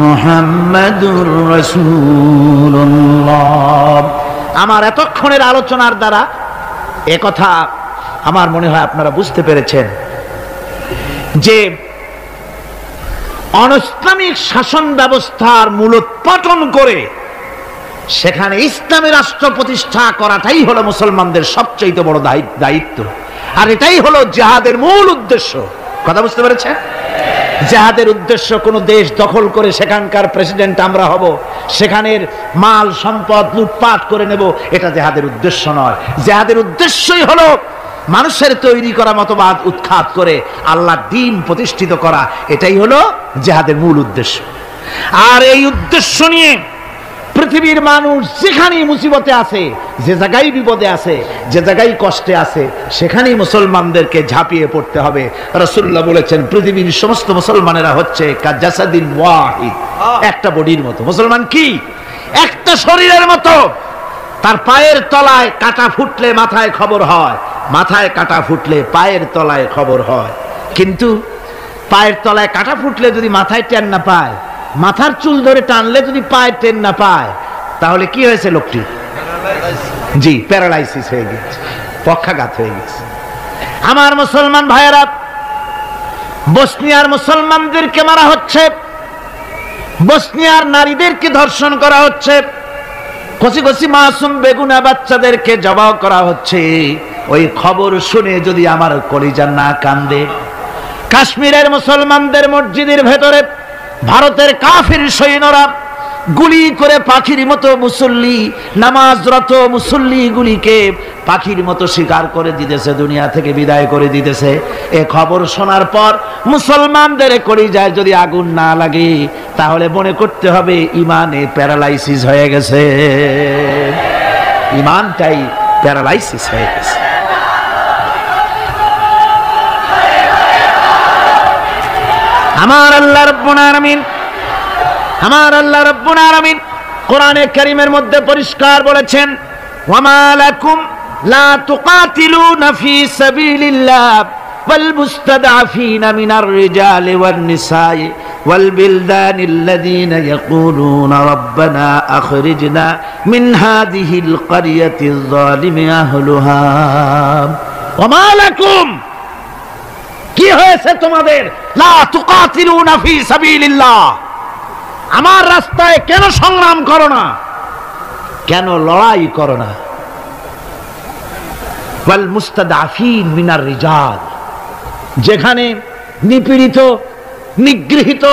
মুহাম্মাদুর রাসূলুল্লাহ। আমার এতক্ষণের আলোচনার দ্বারা একথা আমার মনে হয় আপনারা বুঝতে পেরেছেন যে অনিসলামিক শাসন ব্যবস্থার মূলোৎপাটন করে সেখানে ইসলামী রাষ্ট্র প্রতিষ্ঠা করাটাই হলো মুসলমানদের সবচেয়ে বড় দায়িত্ব, আর এটাই হলো জিহাদের মূল উদ্দেশ্য। কথা বুঝতে পেরেছেন? জিহাদের উদ্দেশ্য কোন দেশ দখল করে সেখানকার প্রেসিডেন্ট আমরা হব, সেখানের মাল সম্পদ লুটপাট করে নেব, এটা জিহাদের উদ্দেশ্য নয়। জিহাদের উদ্দেশ্যই হলো মানুষের তৈরি করা মতবাদ উৎখাত করে আল্লাহর দ্বীন প্রতিষ্ঠিত করা, এটাই হলো জিহাদের মূল উদ্দেশ্য। আর এই উদ্দেশ্য নিয়ে পৃথিবীর মানুষ যেখানেই মুসিবতে আছে, যে জায়গায় বিপদে আছে, যে জায়গায় কষ্টে আছে, সেখানেই মুসলমানদেরকে ঝাঁপিয়ে পড়তে হবে। রাসূলুল্লাহ বলেছেন পৃথিবীর সমস্ত মুসলমানেরা হচ্ছে কাজাসাদিন ওয়াহিদ, একটা বডির মতো। মুসলমান কি? একটা শরীরের মতো। তার পায়ের তলায় কাঁটা ফুটলে মাথায় খবর হয়, মাথায় কাঁটা ফুটলে পায়ের তলায় খবর হয়। কিন্তু পায়ের তলায় কাঁটা ফুটলে যদি মাথায় টেন না পায়, মাথার চুল ধরে টানলে যদি পায়ে টেন না পায়, তাহলে কি হয়েছে লোকটি? জি, প্যারালাইসিস হয়ে গেছে, পক্ষাঘাত হয়ে গেছে। আমার মুসলমান ভাইয়েরা, বসনিয়ার মুসলমানদেরকে মারা হচ্ছে, বসনিয়ার নারীদেরকে ধর্ষণ করা হচ্ছে, কচি কচি মাসুম বেগুনা বাচ্চাদেরকে জবাই করা হচ্ছে। ওই খবর শুনে যদি আমার কলিজা না কান্দে, কাশ্মীরের মুসলমানদের মসজিদের ভেতরে ভারতের কাফির সৈন্যরা গুলি করে পাখির মতো মুসল্লি, নামাজরত মুসল্লি গুলিকে পাখির মতো শিকার করে দিতেছে, দুনিয়া থেকে বিদায় করে দিতেছে। এ খবর শোনার পর মুসলমানদের কলিজায় যদি আগুন না লাগে, তাহলে মনে করতে হবে ইমানে প্যারালাইসিস হয়ে গেছে, ইমানটাই প্যারালাইসিস হয়ে গেছে। আমার আল্লাহ রাব্বুল আলামিন, আমার আল্লাহ রাব্বুল আলামিন কোরআনে কারীমের মধ্যে পরিষ্কার বলেছেন, ওয়ামা লাকুম লা তুকাতিলুনা ফি সাবিলিল্লাহ ওয়াল মুস্তাদআফিনা মিনার রিজালি ওয়ান নিসাই ওয়াল বিলদানিল্লাযীনা ইয়াকুলুনা রাব্বানা আখরিজনা মিন হাযিহিল ক্বরিয়াতিয যালিমি আহলুহা। ওয়ামা লাকুম, কি হয়েছে তোমাদের? লা তুকাতিলুনা ফি সাবিলিল্লাহ, আমার রাস্তায় কেন সংগ্রাম করো না, কেন লড়াই করো না? ওয়াল মুস্তাদআফিন মিনার রিজাল, যেখানে নিপীড়িত, নিগৃহীত,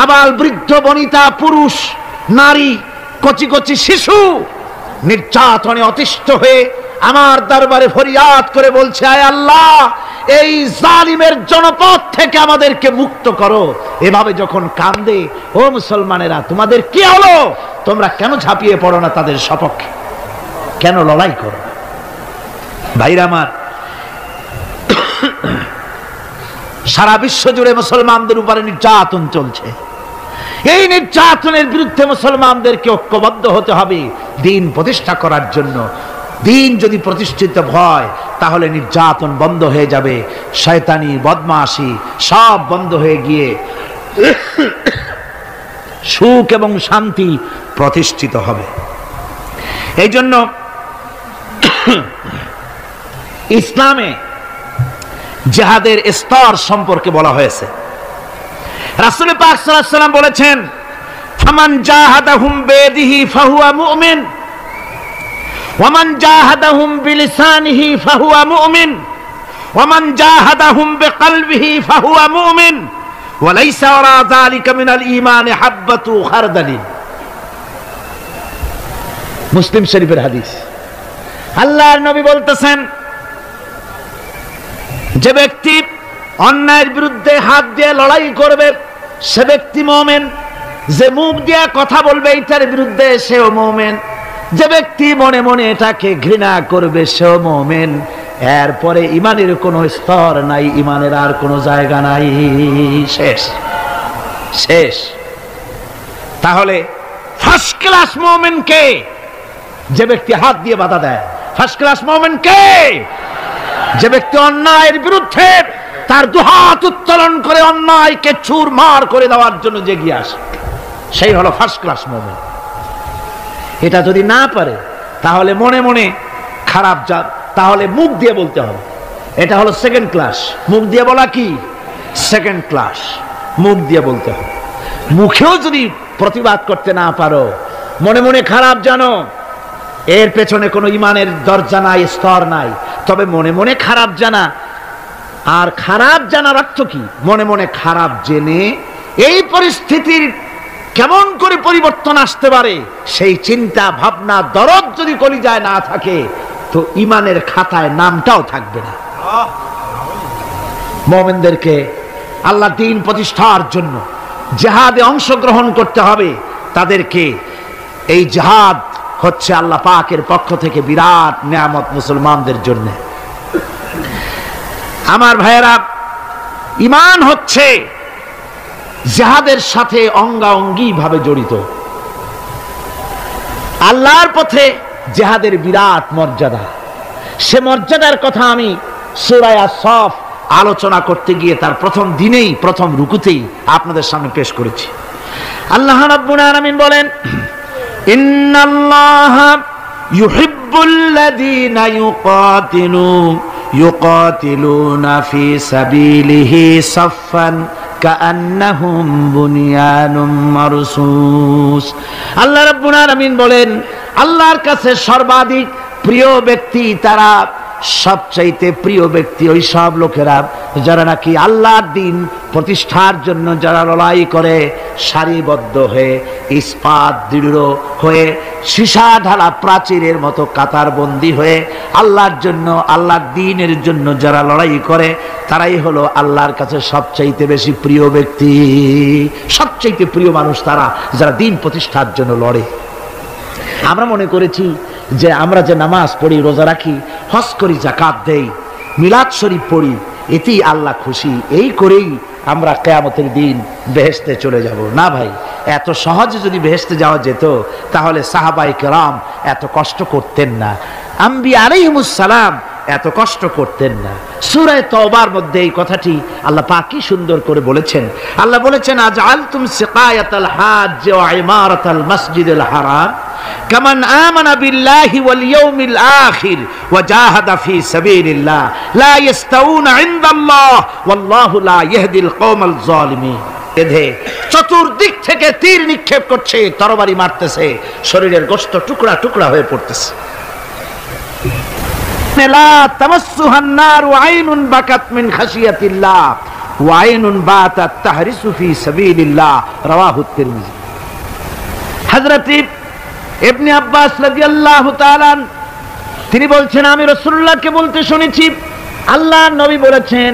আবাল বৃদ্ধ বনিতা, পুরুষ নারী, কচি কচি শিশু নির্যাতনে অতিষ্ঠ হয়ে আমার দরবারে ফরিয়াদ করে বলছে, আয় আল্লাহ, এই জালিমের জনপদ থেকে আমাদেরকে মুক্ত করো। এভাবে যখন কান্দে, ও মুসলমানেরা, তোমাদের কি হলো? তোমরা কেন ঝাঁপিয়ে পড়ো না তাদের সপক্ষে, কেন লড়াই করো? ভাইরা আমার, সারা বিশ্ব জুড়ে মুসলমানদের উপরে নির্যাতন চলছে। এই নির্যাতনের বিরুদ্ধে মুসলমানদেরকে ঐক্যবদ্ধ হতে হবে দ্বীন প্রতিষ্ঠা করার জন্য। দ্বীন যদি প্রতিষ্ঠিত হয়, তাহলে নির্যাতন বন্ধ হয়ে যাবে, শয়তানি বদমাশি সব বন্ধ হয়ে গিয়ে সুখ এবং শান্তি প্রতিষ্ঠিত হবে। এই জন্য ইসলামে জিহাদের স্তর সম্পর্কে বলা হয়েছে। রাসূল পাক সাল্লাল্লাহু আলাইহি ওয়াসাল্লাম বলেছেন, ফামান জাহাদাহুম বিয়াদিহি ফাহুয়া মুমিন ওয়ামান জাহাদাহুম বিলিসানিহি ফাহুয়া মুমিন ওয়ামান জাহাদাহুম বিকলবিহি ফাহুয়া মুমিন ওয়া লাইসা ওয়ারা যালিকা মিনাল ঈমানি হাব্বাতু খারদালিন। মুসলিম শরীফের হাদিস। আল্লাহর নবী বলতেছেন, যে ব্যক্তি অন্যায়ের বিরুদ্ধে হাত দিয়ে লড়াই করবে সে ব্যক্তি মুমিন, যে মুখ দিয়ে কথা বলবে এটার বিরুদ্ধে সেও মুমিন, যে ব্যক্তি মনে মনে এটাকে ঘৃণা করবে সেও মুমিন। এরপরে ইমানের কোনো স্তর নাই, ইমানের আর কোনো জায়গা নাই, শেষ শেষ। তাহলে ফার্স্ট ক্লাস মুমিন কে? যে ব্যক্তি হাত দিয়ে বাধা দেয়। ফার্স্ট ক্লাস মুমিন কে? যে ব্যক্তি অন্যায়ের বিরুদ্ধে তার দুহাত উত্তোলন করে অন্যায়কে চুরমার করে দেওয়ার জন্য জেগে আসে, সেই হলো ফার্স্ট ক্লাস মুমিন। এটা যদি না পারে, তাহলে মনে মনে খারাপ জাত, তাহলে মুখ দিয়ে বলতে হবে। এটা হলো সেকেন্ড ক্লাস। মুখ দিয়ে বলা কি? Second class. মুখ দিয়ে বলতে হবে। মুখেও যদি প্রতিবাদ করতে না পারো, মনে মনে খারাপ জানো, এর পেছনে কোনো ইমানের দরজা নাই, স্তর নাই। তবে মনে মনে খারাপ জানা, আর খারাপ জানার অর্থ কি? মনে মনে খারাপ জেনে এই পরিস্থিতির কেমন করে পরিবর্তন আসতে পারে সেই চিন্তা ভাবনা দরদ যদি কলিজায় না থাকে, তো ইমানের খাতায় নামটাও থাকবে না। মুমিনদেরকে আল্লাহ দ্বীন প্রতিষ্ঠার জন্য জিহাদে অংশগ্রহণ করতে হবে, তাদেরকে এই জিহাদ হচ্ছে আল্লাহ পাকের পক্ষ থেকে বিরাট নিয়ামত মুসলমানদের জন্য। আমার ভাইয়েরা, ঈমান হচ্ছে জিহাদের সাথে অঙ্গাঅঙ্গি ভাবে জড়িত। আল্লাহর পথে জিহাদের বিরাট মর্যাদা। সে মর্যাদার কথা আমি সূরা আস-সাফ আলোচনা করতে গিয়ে তার প্রথম দিনেই, প্রথম রুকুতেই আপনাদের সামনে পেশ করেছি। আল্লাহ রাব্বুল আলামিন বলেন, ইন্নাল্লাহা ইউহিব্বুল্লাযীনা ইউকাতিলুনা ফি সাবিলিহি সাফফান কাআন্নাহুম বুনিয়ানুম মারসুস। আল্লাহ রাব্বুল আলামিন বলেন, আল্লাহর কাছে সর্বাধিক প্রিয় ব্যক্তি তারা, সবচাইতে প্রিয় ব্যক্তি ওই সব লোকেরা যারা নাকি আল্লাহর দ্বীন প্রতিষ্ঠার জন্য যারা লড়াই করে, সারিবদ্ধ হয়ে, ইস্পাত দৃঢ় হয়ে, সীসা ঢালা প্রাচীরের মতো কাতারবন্দি হয়ে আল্লাহর জন্য, আল্লাহর দ্বীনের জন্য যারা লড়াই করে, তারাই হলো আল্লাহর কাছে সবচাইতে বেশি প্রিয় ব্যক্তি। সবচাইতে প্রিয় মানুষ তারা যারা দ্বীন প্রতিষ্ঠার জন্য লড়ে। আমরা মনে করেছি যে আমরা যে নামাজ পড়ি, রোজা রাখি, হজ করি, যাকাত দেই, মিলাদ শরীফ পড়ি, এতেই আল্লাহ খুশি, এই করেই আমরা কিয়ামতের দিন বেহেশতে চলে যাব। না ভাই, এত সহজে যদি বেহেশতে যাওয়া যেত তাহলে সাহাবায়ে কেরাম এত কষ্ট করতেন না, আম্বিয়া আলাইহিমুস সালাম এত কষ্ট করতেন না। সূরা তাওবার মধ্যে এই কথাটি আল্লাহ পাক কি সুন্দর করে বলেছেন। আল্লাহ বলেছেন, আজআলতুম সিকায়াতাল হাজ্জ ওয়া ইমারাতাল মাসজিদিল হারাম কামান আমানা বিল্লাহি ওয়াল ইয়াউমিল আখির ওয়া জাহাদা ফি সাবিলিল্লাহ লা ইস্তাউনা ইনদাল্লাহ ওয়াল্লাহু লা ইয়াহদিল কওমাল যালিমিন। এধে চতুর্দিক থেকে তীর নিক্ষেপ করছে, তরবারি মারতেছে, শরীরের গোশত টুকরা টুকরা হয়ে পড়তেছে। লা তামাসসুহান নারু আইনুন বাকাত মিন খাশিয়াতিল্লাহ ওয়া আইনুন বাতাত তাহরিসু ফি সাবিলিল্লাহ, রাওয়াহু তিরমিজি। হযরত ইবনে আব্বাস রাদিয়াল্লাহু তাআলা তিনি বলছেন, আমি রাসূলুল্লাহকে বলতে শুনেছি, আল্লাহর নবী বলেছেন,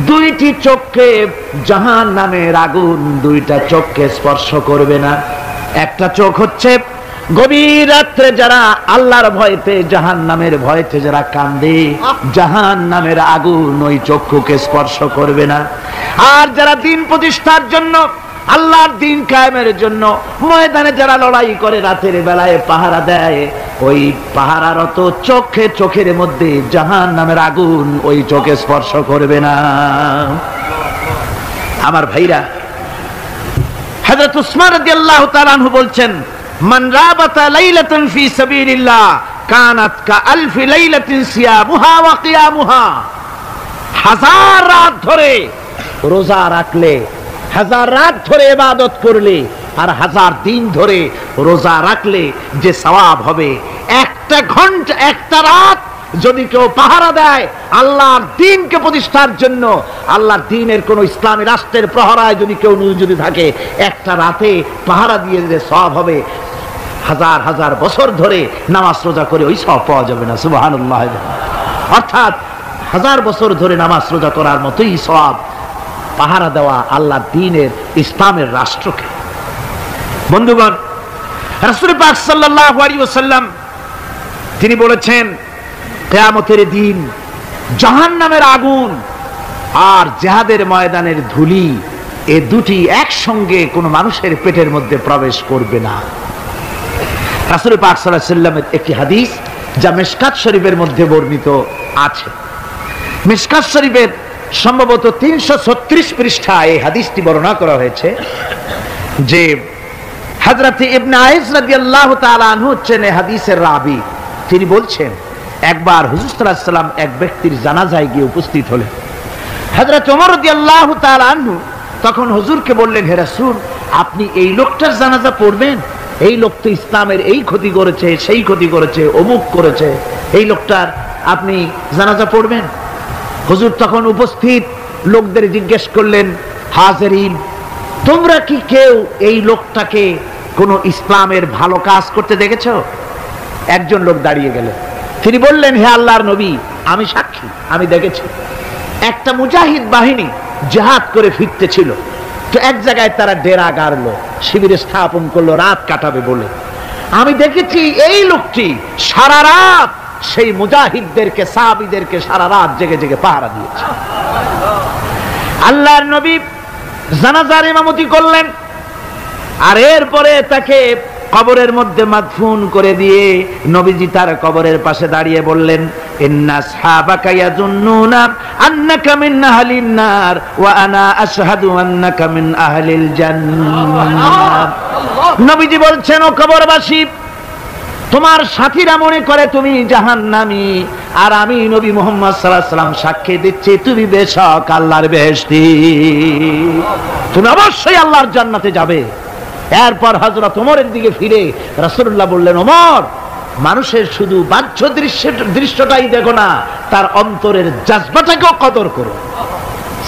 দুইটি চোখকে জাহান্নামের আগুন দুইটা চোখকে স্পর্শ করবে না। একটা চোখ হচ্ছে গভীর রাত্রে যারা আল্লাহর ভয়তে, জাহান্নামের ভয়তে যারা কান্দে, জাহান্নামের আগুন ওই চক্ষুকে স্পর্শ করবে না। আর যারা দ্বীন প্রতিষ্ঠার জন্য, আল্লাহর দ্বীন কায়েমের জন্য ময়দানে যারা লড়াই করে, রাতের বেলায় পাহারা দেয়, ওই পাহারারত চোখের মধ্যে জাহান্নামের আগুন ওই চোখে স্পর্শ করবে না। আমার ভাইরা, হযরত উসমান রাদিয়াল্লাহু তাআলা আনহু বলছেন, মান রাবাতা লাইলাতান ফি সাবিলিল্লাহ কানাত কাআলফি লাইলাতিন সিয়ামুহা ওয়া কিয়ামুহা। হাজার রাত ধরে রোজা রাখলে, হাজার রাত ধরে ইবাদত করলে, আর হাজার দিন ধরে রোজা রাখলে যে সওয়াব হবে, একটা ঘন্টা, একটা রাত যদি কেউ পাহারা দেয় আল্লাহর দ্বীনকে প্রতিষ্ঠার জন্য, আল্লাহর দ্বীনের কোন ইসলামী রাষ্ট্রের প্রহরায় যদি কেউ যদি থাকে, একটা রাতে পাহারা দিয়ে যে সওয়াব হবে, হাজার হাজার বছর ধরে নামাজ রোজা করে ওই সওয়াব পাওয়া যাবে না। সুবহানাল্লাহ। অর্থাৎ হাজার বছর ধরে নামাজ রোজা করার মতোই সওয়াব পাহারা দেওয়া আল্লাহর দ্বীনের, ইসলামের রাষ্ট্রকে। বন্ধুগণ, রাসূল পাক সাল্লাল্লাহু আলাইহি ওয়াসাল্লাম তিনি বলেছেন, কিয়ামতের দিন জাহান্নামের আগুন আর জিহাদের ময়দানের ধুলি, এই দুটি একসঙ্গে কোনো মানুষের পেটের মধ্যে প্রবেশ করবে না। রাসূল পাক সাল্লাল্লাহু আলাইহি ওয়াসাল্লামের একটি হাদিস যা মিশকাত শরীফের মধ্যে বর্ণিত আছে। মিশকাত শরীফের সম্ভবত 336 পৃষ্ঠায় এই হাদিসটি বর্ণনা করা হয়েছে যে হযরত ইবনে আইস রাদিয়াল্লাহু তাআলা আনহু হচ্ছেন এই হাদিসের রাবী। তিনি বলছেন, একবার হুজুর সাল্লাল্লাহু আলাইহি ওয়াসাল্লাম এক ব্যক্তির জানাজায় গিয়ে উপস্থিত হলেন। হযরত ওমর রাদিয়াল্লাহু তাআলা আনহু তখন হুজুরকে বললেন, হে রাসূল, আপনি এই লোকটার জানাজা পড়বেন? এই লোক তো ইসলামের এই ক্ষতি করেছে, সেই ক্ষতি করেছে, অমুক করেছে, এই লোকটার আপনি জানাজা পড়বেন? হুজুর তখন উপস্থিত লোকদের জিজ্ঞেস করলেন, হাজিরিন, তোমরা কি কেউ এই লোকটাকে কোন ইসলামের ভালো কাজ করতে দেখেছো? একজন লোক দাঁড়িয়ে গেলেন, তিনি বললেন, হে আল্লাহর নবী, আমি সাক্ষী, আমি দেখেছি। একটা মুজাহিদ বাহিনী জিহাদ করে ফিরতেছিল, তো এক জায়গায় তারা ডেরা গাড়লো, শিবিরে স্থাপন করলো, রাত কাটাবে বলে। আমি দেখেছি এই লোকটি সারা রাত সেই মুজাহিদদেরকে, সাহাবীদেরকে সারা রাত জেগে জেগে পাহারা দিয়েছে। আল্লাহর নবী জানাজার ইমামতি করলেন, আর এরপরে তাকে কবরের মধ্যে মাদফুন করে দিয়ে নবীজি তার কবরের পাশে দাঁড়িয়ে বললেন, ইন্না আসহাবাকা ইয়াজুন্নুনা আন্নাকা মিন আহলিন নার ওয়া আনা আশহাদু আন্নাকা মিন আহলিল জান্নাহ। নবীজি বলছেন, ও কবরবাসী, তোমার সাথীরা মনে করে তুমি জাহান্নামী, আর আমি নবী মুহাম্মদ সাল্লাল্লাহু আলাইহি ওয়াসাল্লাম সাক্ষী দিচ্ছি তুমি বেশক আল্লাহর বেহেশতি, তুমি অবশ্যই আল্লাহর জান্নাতে যাবে। এরপর হযরত ওমরের দিকে ফিরে রাসূলুল্লাহ বললেন, ওমর, মানুষের শুধু বাহ্য দৃশ্যটাই দেখো না, তার অন্তরের জজবাটাকেও কদর করো।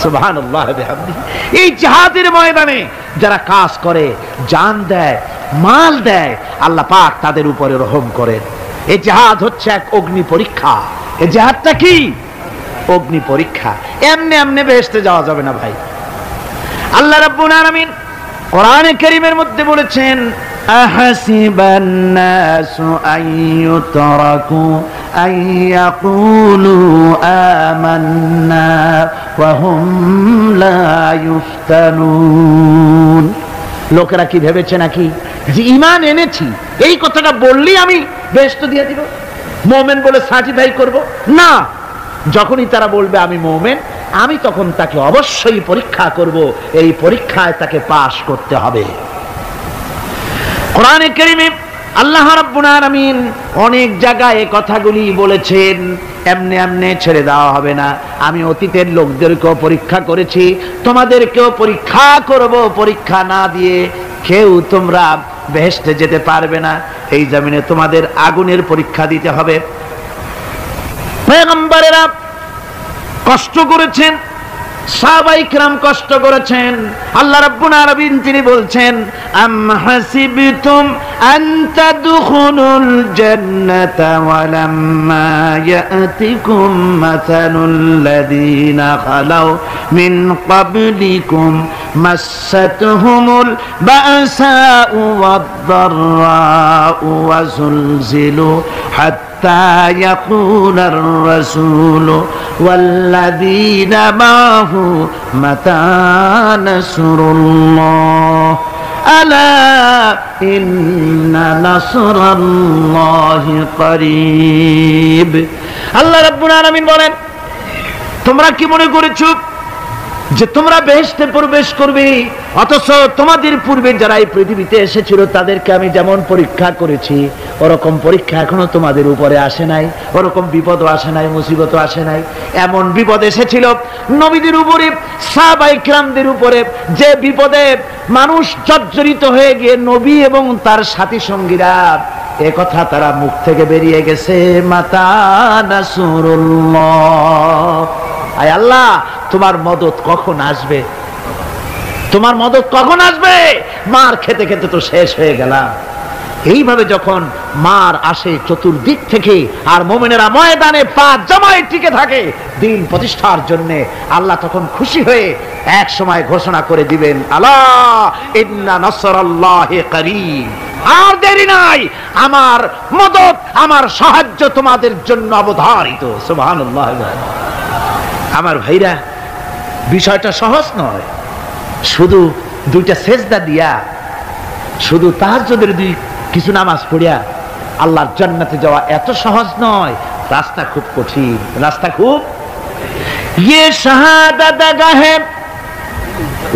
সুবহানাল্লাহ বিহামদিহি। এই জিহাদের ময়দানে যারা কাজ করে, জান দেয়, মাল দেয়, আল্লাহ পাক তাদের উপরে রহম করেন। এই জিহাদ হচ্ছে এক অগ্নি পরীক্ষা। এই জিহাদটা কি? অগ্নি পরীক্ষা। এমনি এমনি বেহেশতে যাওয়া যাবে না ভাই। আল্লাহ রাব্বুল আলামিন কোরআনে কারীমের মধ্যে বলেছেন, আহাসিবান নাসু আইয়ুতরাকু আইয়াকুলু আমান্না ওয়া হুম লা ইফতানুন। লোকেরা কি ভেবেছে নাকি যে ঈমান এনেছি এই কথাটা বললেই আমি বেহেশত দিয়ে দিব, মুমিন বলে সার্টিফাই করব? না, যখনই তারা বলবে আমি মুমিন, আমি তখন তাকে অবশ্যই পরীক্ষা করব, এই পরীক্ষায় তাকে পাশ করতে হবে। কোরআনে কারীমে আল্লাহ রাব্বুল আলামিন অনেক জায়গায় এই কথাগুলি বলেছেন। এমনি এমনি ছেড়ে দেওয়া হবে না। আমি অতীতের লোকদেরকেও পরীক্ষা করেছি, তোমাদেরকেও পরীক্ষা করব। পরীক্ষা না দিয়ে কেউ তোমরা বেহেশতে যেতে পারবে না। এই জমিনে তোমাদের আগুনের পরীক্ষা দিতে হবে। পয়গম্বরেরা কষ্ট করেছেন, সাহাবায়ে কিরাম কষ্ট করেছেন। আল্লাহ রাব্বুল আলামিন তিনি বলছেন, আম হাসিবতুম আন তাদখুলুল জান্নাতা ওয়া লাম্মা ইয়াতিকুম মাসালুল লাযিনা খালাউ মিন ক্বাবলিকুম মাসাতহুমুল বাসাউ ওয়াদ-দাররাউ ওয়া যুলজিলু حتى يقول الرسول والذين معه متى نصر الله ألا إن نصر الله قريب। আল্লাহ রাব্বুল আলামিন বলেন, তোমরা কি মনে করেছো যে তোমরা বেহেশতে প্রবেশ করবে, অথচ তোমাদের পূর্বে যারা এই পৃথিবীতে এসেছিল তাদেরকে আমি যেমন পরীক্ষা করেছি ওরকম পরীক্ষা এখনো তোমাদের উপরে আসে নাই, ওরকম বিপদও আসে নাই, মুসিবতও আসে নাই। এমন বিপদ এসেছিল নবীদের উপরে, সাহাবায়ে কিরামদের উপরে, যে বিপদে মানুষ জর্জরিত হয়ে গিয়ে নবী এবং তার সাথী সঙ্গীরা এ কথা তারা মুখ থেকে বেরিয়ে গেছে, মাতা নাসরুল্লাহ, আয় আল্লাহ তোমার মদত কখন আসবে, তোমার মদত কখন আসবে? মার খেতে খেতে তো শেষ হয়ে গেলাম। এইভাবে যখন মার আসে চতুর্দিক থেকে, আর মুমিনেরা ময়দানে পা জমায়ে টিকে থাকে দিন প্রতিষ্ঠার জন্য, আল্লাহ তখন খুশি হয়ে এক সময় ঘোষণা করে দিবেন, আলা ইন্না নাসরাল্লাহি করিব, আর দেরি নাই, আমার মদত, আমার সাহায্য তোমাদের জন্য অবধারিত। সুবহানাল্লাহ। আমার ভাইরা, বিষয়টা সহজ নয়। শুধু দুইটা সেজদা দিয়া, শুধু তাহাজ্জুদের কিছু নামাজ পড়িয়া আল্লাহর জান্নাতে যাওয়া এত সহজ নয়। রাস্তা খুব কঠিন, রাস্তা খুব। ये शहादत गाहे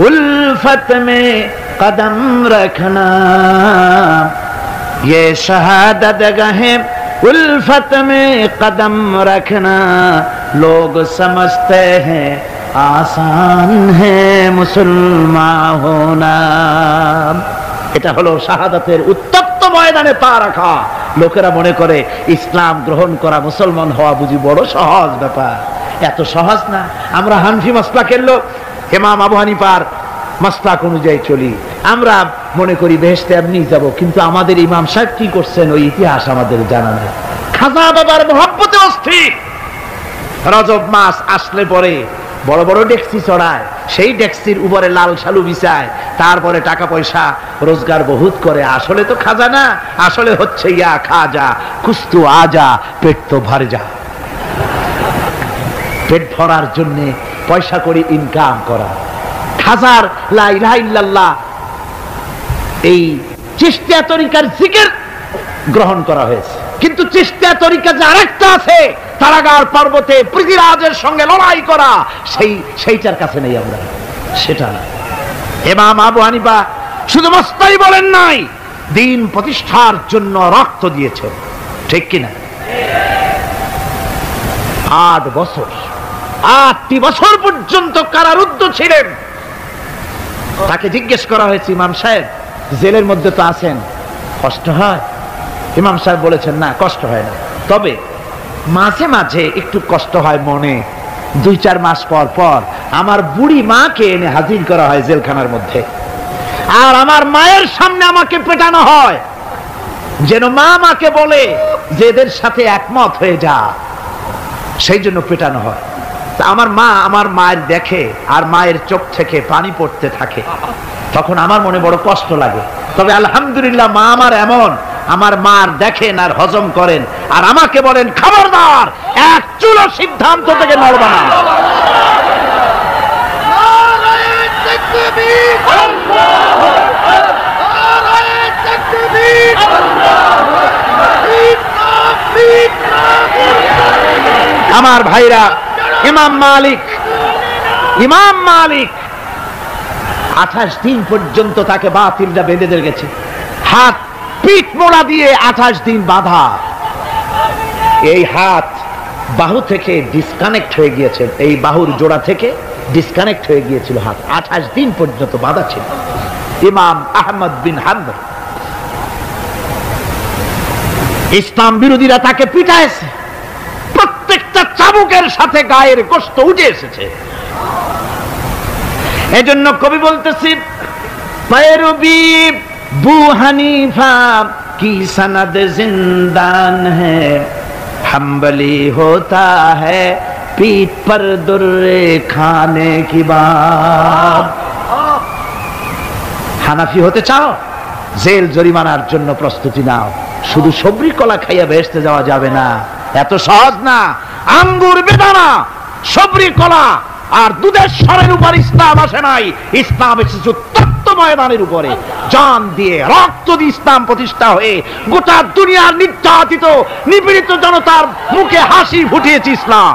उल्फत में कदम रखना, ये शहादत गाहे उल्फत में कदम रखना, लोग समझते हैं आसान है मुसलमान होना। এটা হলো শাহাদাতের উত্তপ্ত ময়দানে পা রাখা। লোকেরা মনে করে ইসলাম গ্রহণ করা, মুসলমান হওয়া বুঝি বড় সহজ ব্যাপার। এত সহজ না। আমরা হানফি মাসলাকের লোক, ইমাম আবু হানিফার মাসলাক অনুযায়ী চলি। আমরা মনে করি বেহেশতে এমনি যাব, কিন্তু আমাদের ইমাম সাহেব কি করছেন ওই ইতিহাস আমাদের জানা নেই। খাজা বাবার মহব্বতে অস্থির। রজব মাস আসলে পরে বড় বড় ডেক্সি চড়ায়, সেই ডেক্সির উপরে লাল শালু বিছায়, তারপরে টাকা পয়সা রোজগার বহুত করে। আসলে তো খাজানা, আসলে হচ্ছে ইয়া খাজা কুস্তু আজা, পেট তো ভর যা। পেট ভরার জন্য পয়সা করে ইনকাম করা। খাজার লা ইলাহা ইল্লাল্লাহ এই চিশতিয়া তরিকার জিকির গ্রহণ করা হয়েছে, কিন্তু চিশতিয়া তরিকা যে আরেকটা আছে, তারাগার পর্বতে পৃথিবীরাজের সঙ্গে লড়াই করা, সেইটার কাছে নেই আমরা, সেটা না। ইমাম আবু হানিফা শুধু মস্তাই বলেন নাই, দিন প্রতিষ্ঠার জন্য রক্ত দিয়েছেন, ঠিক কিনা? 8 বছর, 8টি বছর পর্যন্ত কারারুদ্ধ ছিলেন। তাকে জিজ্ঞেস করা হয়েছে, ইমাম সাহেব জেলের মধ্যে তো আছেন, কষ্ট হয়? ইমাম সাহেব বলেছেন, না কষ্ট হয় না, তবে মাঝে মাঝে একটু কষ্ট হয় মনে। 2-4 মাস পর পর আমার বুড়ি মাকে এনে হাজির করা হয় জেলখানার মধ্যে, আর আমার মায়ের সামনে আমাকে পেটানো হয়, যেন মা মাকে বলে যে এদের সাথে একমত হয়ে যা, সেই জন্য পেটানো হয়। আমার মা আমার মায়ের দেখে, আর মায়ের চোখ থেকে পানি পড়তে থাকে, তখন আমার মনে বড় কষ্ট লাগে। তবে আলহামদুলিল্লাহ মা আমার এমন, আমার মার দেখেন আর হজম করেন, আর আমাকে বলেন খবরদার এক চুলো সিদ্ধান্ত থেকে নড়বা না। আমার ভাইরা, ইমাম মালিক 28 দিন পর্যন্ত তাকে বাতিলরা বেঁধে গেছে, হাত পিঠ মোড়া দিয়ে 28 দিন বাঁধা। এই হাত বাহু থেকে ডিসকানেক্ট হয়ে গিয়েছে, এই বাহুর জোড়া থেকে ডিসকানেক্ট হয়ে গিয়েছিল হাত, 28 দিন পর্যন্ত বাঁধা ছিল। ইমাম আহমদ বিন হাম্বল, ইসলাম বিরোধীরা তাকে পিটাইছে, প্রত্যেকটা চাবুকের সাথে গায়ের গোশত উঠে এসেছে। এজন্য কবি বলতেছি, पैरवी बू हनीफा की सनद जिंदान है, हम्बली होता है पीठ पर दुर्रे खाने की बात। হানাফি হতে চাও, জেল জরিমানার জন্য প্রস্তুতি নাও। শুধু সবরি কলা খাইয়া বেহেশতে যাওয়া যাবে না, এত সহজ না। আঙ্গুর বেদানা, সবরি কলা আর দুধের স্বরের উপর ইসলাম আসে নাই, ইসলাম এসেছে তত্ত্ব ময়দানের উপরে। জান দিয়ে রক্ত দিয়ে ইসলাম প্রতিষ্ঠা হয়ে গোটা দুনিয়ার নির্যাতিত নিপীড়িত জনতার মুখে হাসি ফুটিয়েছে ইসলাম।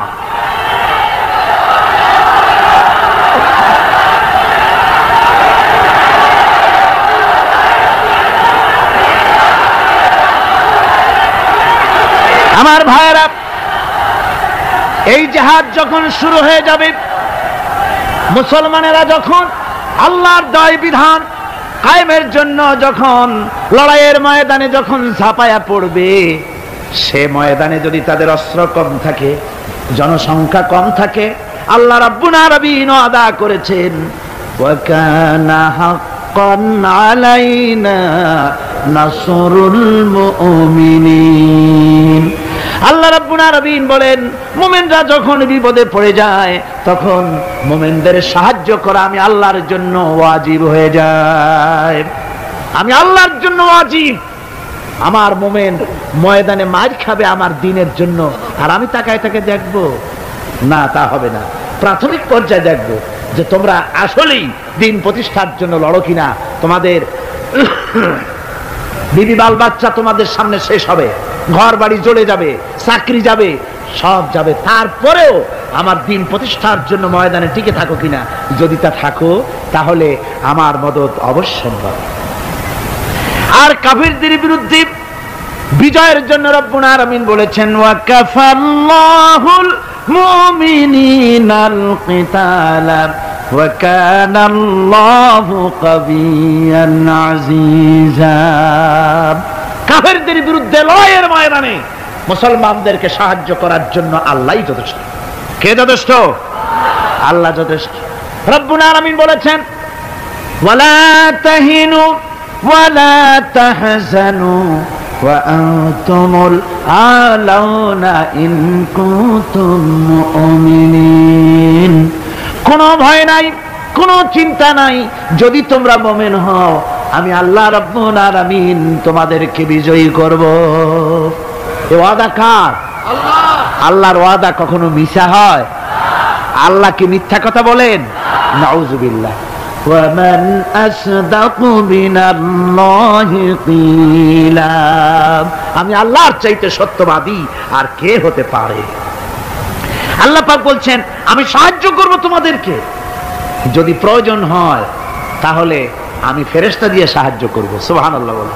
আমার ভাইয়েরা, এই জিহাদ যখন শুরু হয়ে যাবে, মুসলমানেরা যখন আল্লাহর দয় বিধান কায়েমের জন্য যখন লড়াইয়ের ময়দানে যখন ঝাঁপায়া পড়বে, সে ময়দানে যদি তাদের অস্ত্র কম থাকে, জনসংখ্যা কম থাকে, আল্লাহ রাব্বুল আলামিন ওয়াদা করেছেন, ওয়া কানা হাক্কান আলাইনা নাসরুল মুমিনিন। আল্লাহ রাব্বুল আলামিন বলেন, মুমিনরা যখন বিপদে পড়ে যায়, তখন মুমিনদের সাহায্য করা আমি আল্লাহর জন্য ওয়াজিব হয়ে যায়। আমি আল্লাহর জন্য ওয়াজিব। আমার মুমিন ময়দানে মার খাবে আমার দ্বীনের জন্য, আর আমি তাকায় তাকে দেখবো না, তা হবে না। প্রাথমিক পর্যায়ে দেখবো যে তোমরা আসলেই দ্বীন প্রতিষ্ঠার জন্য লড়ো কিনা। তোমাদের বিবি বাল বাচ্চা তোমাদের সামনে শেষ হবে, ঘর বাড়ি জ্বলে যাবে, চাকরি যাবে, সব যাবে, তারপরেও আমার দ্বীন প্রতিষ্ঠার জন্য ময়দানে টিকে থাকো কিনা। যদি তা থাকো, তাহলে আমার মদদ অবশ্যম্ভব। আর কাফিরদের বিরুদ্ধে বিজয়ের জন্য রব্বুল আলামিন বলেছেন, ওয়া কাফাল্লাহুল মুমিনিনাল কিতালা ওয়া কানাল্লাহু কাবিয়্যান আজিজা। কাফেরদের বিরুদ্ধে লড়াইয়ের ময়দানে মুসলমানদেরকে সাহায্য করার জন্য আল্লাহই যথেষ্ট। কে যথেষ্ট? আল্লাহ যথেষ্ট। রব্বুল আলামিন বলেছেন, ওয়ালা তাহিনু ওয়ালা তাহজানু ওয়া আনতুমুল আলাউনা ইন কুনতুম মুমিনিন। কোনো ভয় নাই, কোনো চিন্তা নাই, যদি তোমরা মুমিন হও আমি আল্লাহ রাব্বুল আলামিন তোমাদেরকে বিজয়ী করব। এই ওয়াদা কার? আল্লাহর ওয়াদা কখনো মিথ্যা হয়? আল্লাহ কি মিথ্যা কথা বলেন? নাউযুবিল্লাহ। ওয়ামান আসদাকু মিনাল্লাহি কিলা, আমি আল্লাহর চাইতে সত্যবাদী আর কে হতে পারে? আল্লাহ পাক বলছেন আমি সাহায্য করব তোমাদেরকে, যদি প্রয়োজন হয় তাহলে আমি ফেরেশতা দিয়ে সাহায্য করব। সুবহানাল্লাহ বলে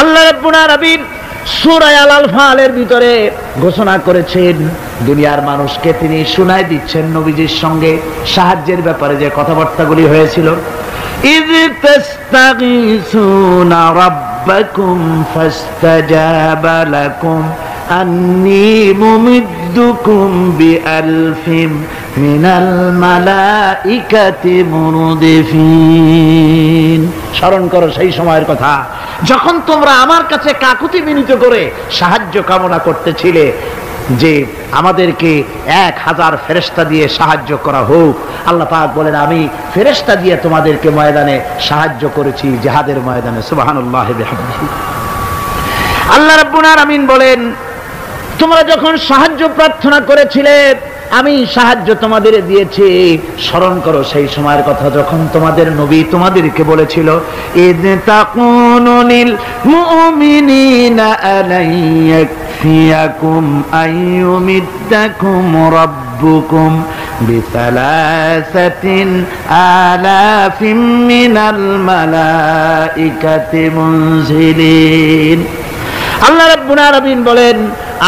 আল্লাহ রাব্বুল আলামিন সূরা আল-আনফালের ভিতরে ঘোষণা করেছেন, দুনিয়ার মানুষকে তিনি শোনায় দিচ্ছেন নবীজির সঙ্গে সাহায্যের ব্যাপারে যে কথাবার্তাগুলি হয়েছিল। ইয তাস্তাগীসুনা রাব্বাকুম ফাস্তাজাবা লাকুম আন্নী মুমিদ্দুকুম বিআলফিম মিনাল মালাইকাতি মুরদিফিন। স্মরণ করো সেই সময়ের কথা যখন তোমরা আমার কাছে কাকুতি বিনীত করে সাহায্য কামনা করতেছিলে যে আমাদেরকে 1000 ফেরেশতা দিয়ে সাহায্য করা হোক। আল্লাহ পাক বলেন আমি ফেরেশতা দিয়ে তোমাদেরকে ময়দানে সাহায্য করেছি, জিহাদের ময়দানে। সুবহানাল্লাহি বিহামদিহি। আল্লাহ রাব্বুল আলামিন বলেন তোমরা যখন সাহায্য প্রার্থনা করেছিলে আমি সাহায্য তোমাদের দিয়েছি। স্মরণ করো সেই সময়ের কথা যখন তোমাদের নবী তোমাদেরকে বলেছিল ইয তাকুনু লিল মুমিনিনা আলাইয়াকফিয়াকুম আইয়ুমিদ্দাকুম রাব্বুকুম বিসালাসাতিন আলাফিম মিনাল মালাইকাতি মুনজিলিন। আল্লাহ রাব্বুল আলামিন বলেন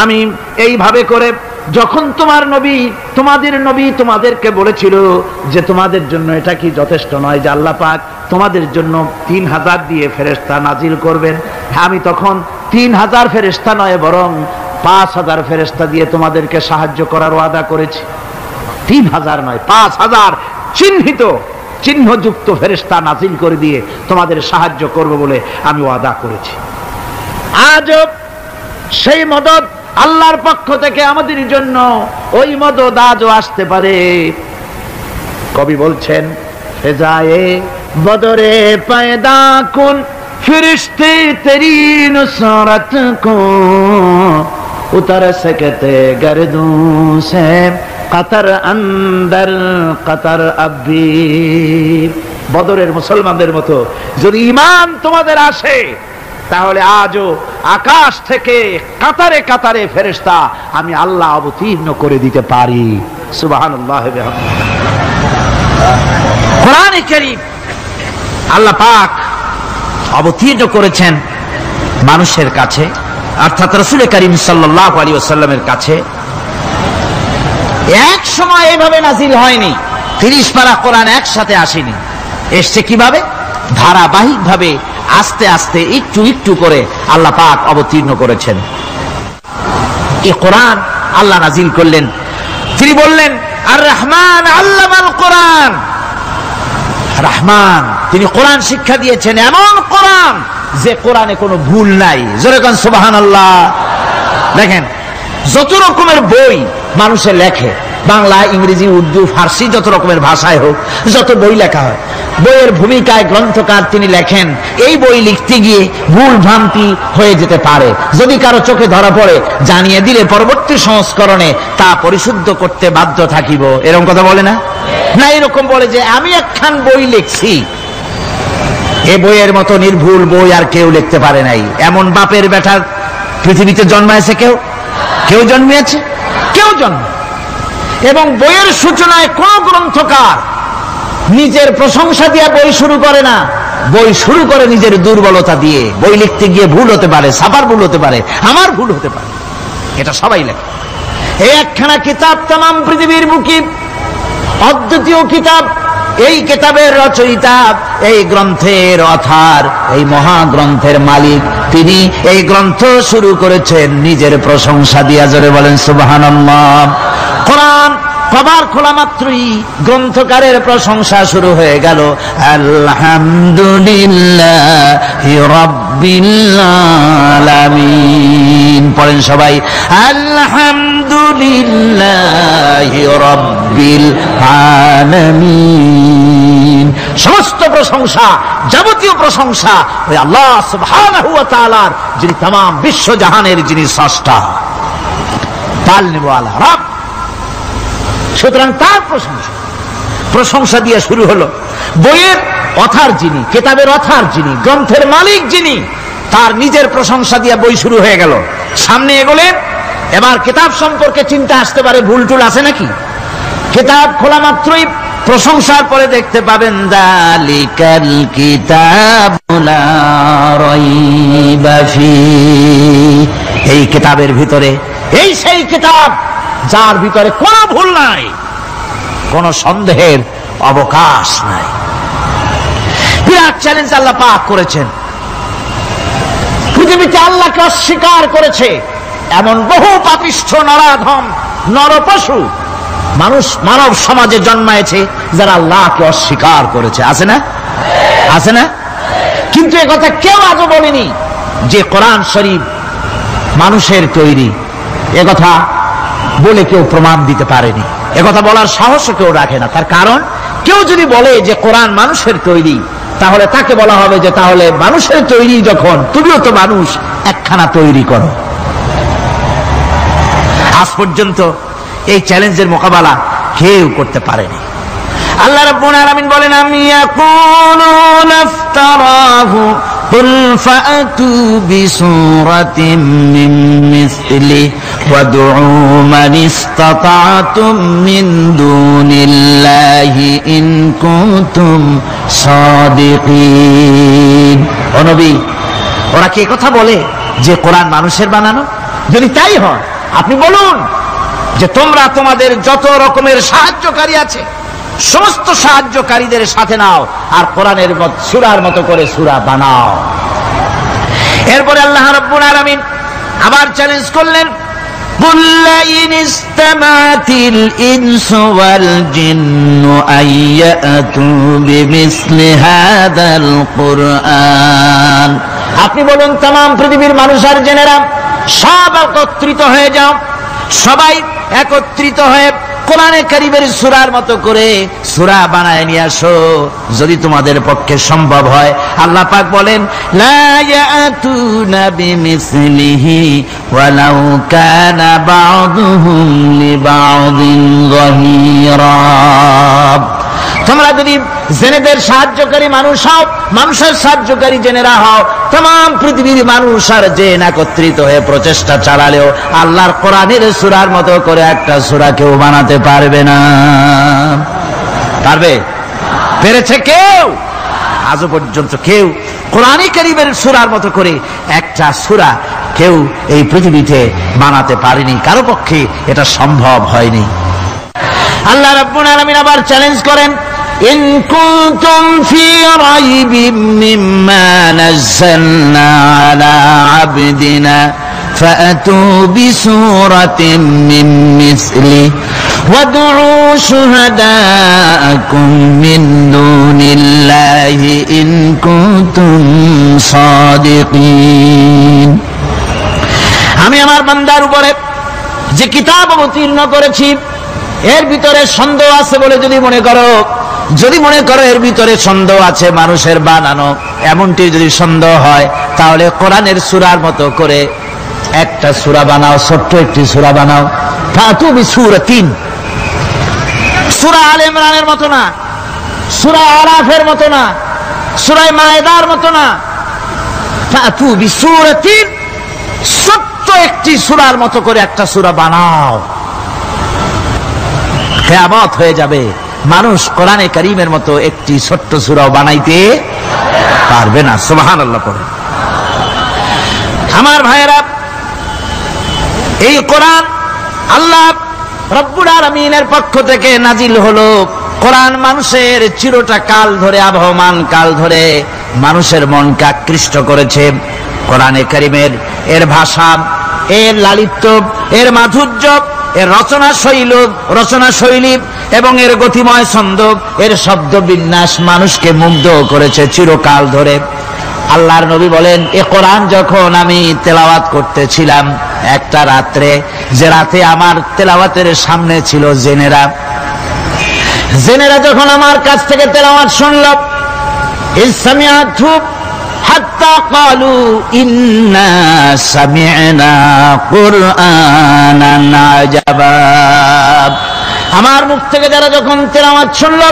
আমি এইভাবে করে যখন তোমাদের নবী তোমাদেরকে বলেছিল যে তোমাদের জন্য এটা কি যথেষ্ট নয় যে আল্লাহ পাক তোমাদের জন্য 3000 দিয়ে ফেরেশতা নাজিল করবেন, আমি তখন 3000 ফেরেশতা নয় বরং 5000 ফেরেশতা দিয়ে তোমাদেরকে সাহায্য করার ওয়াদা করেছি। 3000 নয় 5000 চিহ্নযুক্ত ফেরেশতা নাজিল করে দিয়ে তোমাদের সাহায্য করব বলে আমি ওয়াদা করেছি। আজও সেই মদদ আল্লাহর পক্ষ থেকে আমাদের জন্য ওই মদদ আজও আসতে পারে। কবি বলছেন ফেজায়ে বদরে পয়দা কুন ফিরিশতে তেরি নুসরত কো উতর सकते गर्दों से कतर अंदर कतर अभी। বদরের মুসলমানদের মতো যদি ঈমান তোমাদের আসে তাহলে আজও আকাশ থেকে কাতারে কাতারে ফেরেশতা আমি আল্লাহ অবতীর্ণ করে দিতে পারি। সুবহানাল্লাহ বিহামদিহি। কোরআনে কারীম আল্লাহ পাক অবতীর্ণ করেছেন মানুষের কাছে অর্থাৎ রাসূল করিম সাল্লাল্লাহু আলাইহি ওয়াসাল্লামের কাছে। এক সময় এইভাবে নাজিল হয়নি, 30 পারা কোরআন একসাথে আসেনি। এসছে কিভাবে? ধারাবাহিকভাবে আস্তে আস্তে একটু একটু করে আল্লাহ পাক অবতীর্ণ করেছেন। এই কোরআন আল্লাহ নাজিল করলেন, তিনি বললেন আর রহমান আল্লামাল কোরআন। রহমান তিনি কোরআন শিক্ষা দিয়েছেন, এমন কোরআন যে কোরআনে কোনো ভুল নাই। জোরে কোন সুবহানাল্লাহ। দেখেন যত রকমের বই মানুষে লেখে, বাংলা, ইংরেজি, উর্দু, ফার্সি, যত রকমের ভাষায় হোক যত বই লেখা হয়, বইয়ের ভূমিকায় গ্রন্থকার তিনি লেখেন এই বই লিখতে গিয়ে ভুল ভ্রান্তি হয়ে যেতে পারে, যদি কারো চোখে ধরা পড়ে জানিয়ে দিলে পরবর্তী সংস্করণে তা পরিশুদ্ধ করতে বাধ্য থাকিব। এরকম কথা বলে না? না, এরকম বলে যে আমি একখান বই লিখছি, এ বইয়ের মতো নির্ভুল বই আর কেউ লিখতে পারে নাই। এমন বাপের বেটার পৃথিবীতে জন্মাইছে কেউ জন্মিয়েছে? কেউ জন্ম। এবং বইয়ের সূচনায় কোন গ্রন্থকার নিজের প্রশংসা দিয়ে বই শুরু করে না, বই শুরু করে নিজের দুর্বলতা দিয়ে। বই লিখতে গিয়ে ভুল হতে পারে, ছাপার ভুল হতে পারে, আমার ভুল হতে পারে, এটা সবাই লেখে। এই একখানা কিতাব তামাম পৃথিবীর বুকে অদ্বিতীয় কিতাব। এই কিতাবের রচয়িতা, এই গ্রন্থের অথার, এই মহাগ্রন্থের মালিক, তিনি এই গ্রন্থ শুরু করেছেন নিজের প্রশংসা দিয়া। জোরে বলেন সুবহানাল্লাহ। কোরআন কভার খোলা মাত্রই গ্রন্থকারের প্রশংসা শুরু হয়ে গেল, আলহামদুলিল্লাহি রাব্বিল আলামিন। পড়েন সবাই, আলহামদুলিল্লাহি রাব্বিল আলামিন। সমস্ত প্রশংসা, যাবতীয় প্রশংসা ওই আল্লাহ সুবহানাহু ওয়া তাআলার, যিনি तमाम বিশ্ব জাহানের যিনি স্রষ্টা, তাআলা রব। সুতরাং তার প্রশংসা দিয়ে শুরু হলো। বইয়ের অথার যিনি, কিতাবের অথার যিনি, গ্রন্থের মালিক যিনি, তার নিজের প্রশংসা দিয়ে বই শুরু হয়ে গেল। সামনে এগোলেন, এবার কিতাব সম্পর্কে চিন্তা আসতে পারে, ভুল টুল আছে নাকি? কিতাব খোলা মাত্রই প্রশংসার পরে দেখতে পাবেন, যালিকাল কিতাবু লা রাইবা ফীহি, এই কিতাবের ভিতরে, এই সেই কিতাব যার ভিতরে কোনো ভুল নাই, কোনো সন্দেহের অবকাশ নাই। বিরাট চ্যালেঞ্জ আল্লাহ পাক করেছেন। পৃথিবীতে আল্লাহকে অস্বীকার করেছে এমন বহু পাপিষ্ঠ নরাধম নরপশু মানুষ মানব সমাজে জন্মায়েছে যারা আল্লাহকে অস্বীকার করেছে, আছে না? আছে না? কিন্তু একথা কেউ আজও বলেনি যে কোরআন শরীফ মানুষের তৈরি। একথা বলে কেউ প্রমাণ দিতে পারেনি, একথা বলার সাহসও কেউ রাখে না। তার কারণ, কেউ যদি বলে যে কোরআন মানুষের তৈরি, তাহলে তাকে বলা হবে যে তাহলে মানুষের তৈরি যখন, তুমিও তো মানুষ, একখানা তৈরি করো। আজ পর্যন্ত এই চ্যালেঞ্জের মোকাবেলা কেউ করতে পারেনি। আল্লাহ রাব্বুল আলামিন বলেন, আমি ইয়াকুলুনা ইফতারাহু কুল ফাআতু বিসূরাতিন মিন মিসলিহি ওয়াদউ মান ইসতাতা'তুম মিন দুনিল্লাহি ইন কুনতুম সাদিকিন। ও নবী, ওরা কি কথা বলে যে কোরআন মানুষের বানানো? যদি তাই হয়, আপনি বলুন যে তোমরা তোমাদের যত রকমের সাহায্যকারী আছে সমস্ত সাহায্যকারীদের সাথে নাও আর কোরআনের সূরার মতো করে সূরা বানাও। এরপরে আল্লাহ রাব্বুল আলামিন আবার চ্যালেঞ্জ করলেন, قُلْ لَئِنِ اسْتَمَعَتِ الْإِنسُ وَالْجِنُّ أَن يَأْتُوا بِمِثْلِ هَذَا الْقُرْآنِ। আপনি বলুন, तमाम পৃথিবীর মানুষ আর জেনেরা সব একত্রিত হয়ে যাও, সবাই একত্রিত হয়ে কোরআনে কারীমের সূরার মতো করে সূরা বানায় নিয়ে আসো, যদি তোমাদের পক্ষে সম্ভব হয়। আল্লাহ পাক বলেন, লা ইয়াতুনা বিমিসলিহি ওয়ালাউ কানা বা'দুহুম লিবা'দিন যাহিরা। তোমরা যদি জেনেদের সাহায্যকারী মানুষ হও, মানুষের সাহায্যকারী জেনেরা হও, तमाम পৃথিবীর মানুষ আর জেন একত্রিত হয়ে প্রচেষ্টা চালালেও আল্লাহর কোরআনের সূরার মতো করে একটা সূরা কেউ বানাতে পারবে না। পারবে? পেরেছে কেউ? আজও পর্যন্ত কেউ কোরআনে কারীমের সূরার মতো করে একটা সূরা কেউ এই পৃথিবীতে বানাতে পারেনি, কারো পক্ষে এটা সম্ভব হয়নি। আল্লাহ রাব্বুল আলামিন আবার চ্যালেঞ্জ করেন, ইন কুনতুম ফি রাইবিম মিম্মা নাযালনা আলা আবদিনা ফাআতু বিসূরাতিন মিন মিসলিহি ওয়াদউ শুহাদাআকুম মিন দুনিল্লাহি ইন কুনতুম সাদিকিন। আমি আমার বান্দার উপরে যে কিতাব অবতীর্ণ করেছি এর ভিতরে সন্দেহ আছে বলে যদি মনে করো এর ভিতরে সন্দেহ আছে মানুষের বানানো, এমনটি যদি সন্দেহ হয়, তাহলে কোরআনের সূরার মতো করে একটা সূরা বানাও, ছোট্ট একটি সূরা বানাও। ফাতু বিসূরাতিন, সূরা আলে ইমরানের মতো না, সূরা আরাফের মতো না, সূরা মায়েদার মতো না। ফাতু বিসূরাতিন, ছোট্ট একটি সূরার মতো করে একটা সূরা বানাও। কিয়ামত হয়ে যাবে, মানুষ কোরআনে কারীমের মতো একটি ছোট্ট সূরা বানাইতে পারবে না। সুবহানাল্লাহ পড়ে। আমার ভাইয়েরা, এই কোরআন আল্লাহ রব্বুল আলামিনের পক্ষ থেকে নাজিল হলো। কোরআন মানুষের চিরটা কাল ধরে, আবহমান কাল ধরে মানুষের মনকে আকৃষ্ট করেছে। কোরআনে কারীমের এর ভাষা, এর লালিত্য, এর মাধুর্য এর রচনা শৈলী এবং এর গতিময় ছন্দ, এর শব্দ বিন্যাস মানুষকে মুগ্ধ করেছে চিরকাল ধরে। আল্লাহর নবী বলেন, এ কোরআন যখন আমি তেলাওয়াত করতেছিলাম একটা রাত্রে, যে রাতে আমার তেলাওয়াতের সামনে ছিল জেনেরা যখন আমার কাছ থেকে তেলাওয়াত শুনল, ইসসামিআতু হাত্তা ক্বালু ইন্না সামি'না কুরআনান আজাবা। আমার মুখ থেকে যারা যখন তেলাওয়াত শুনল,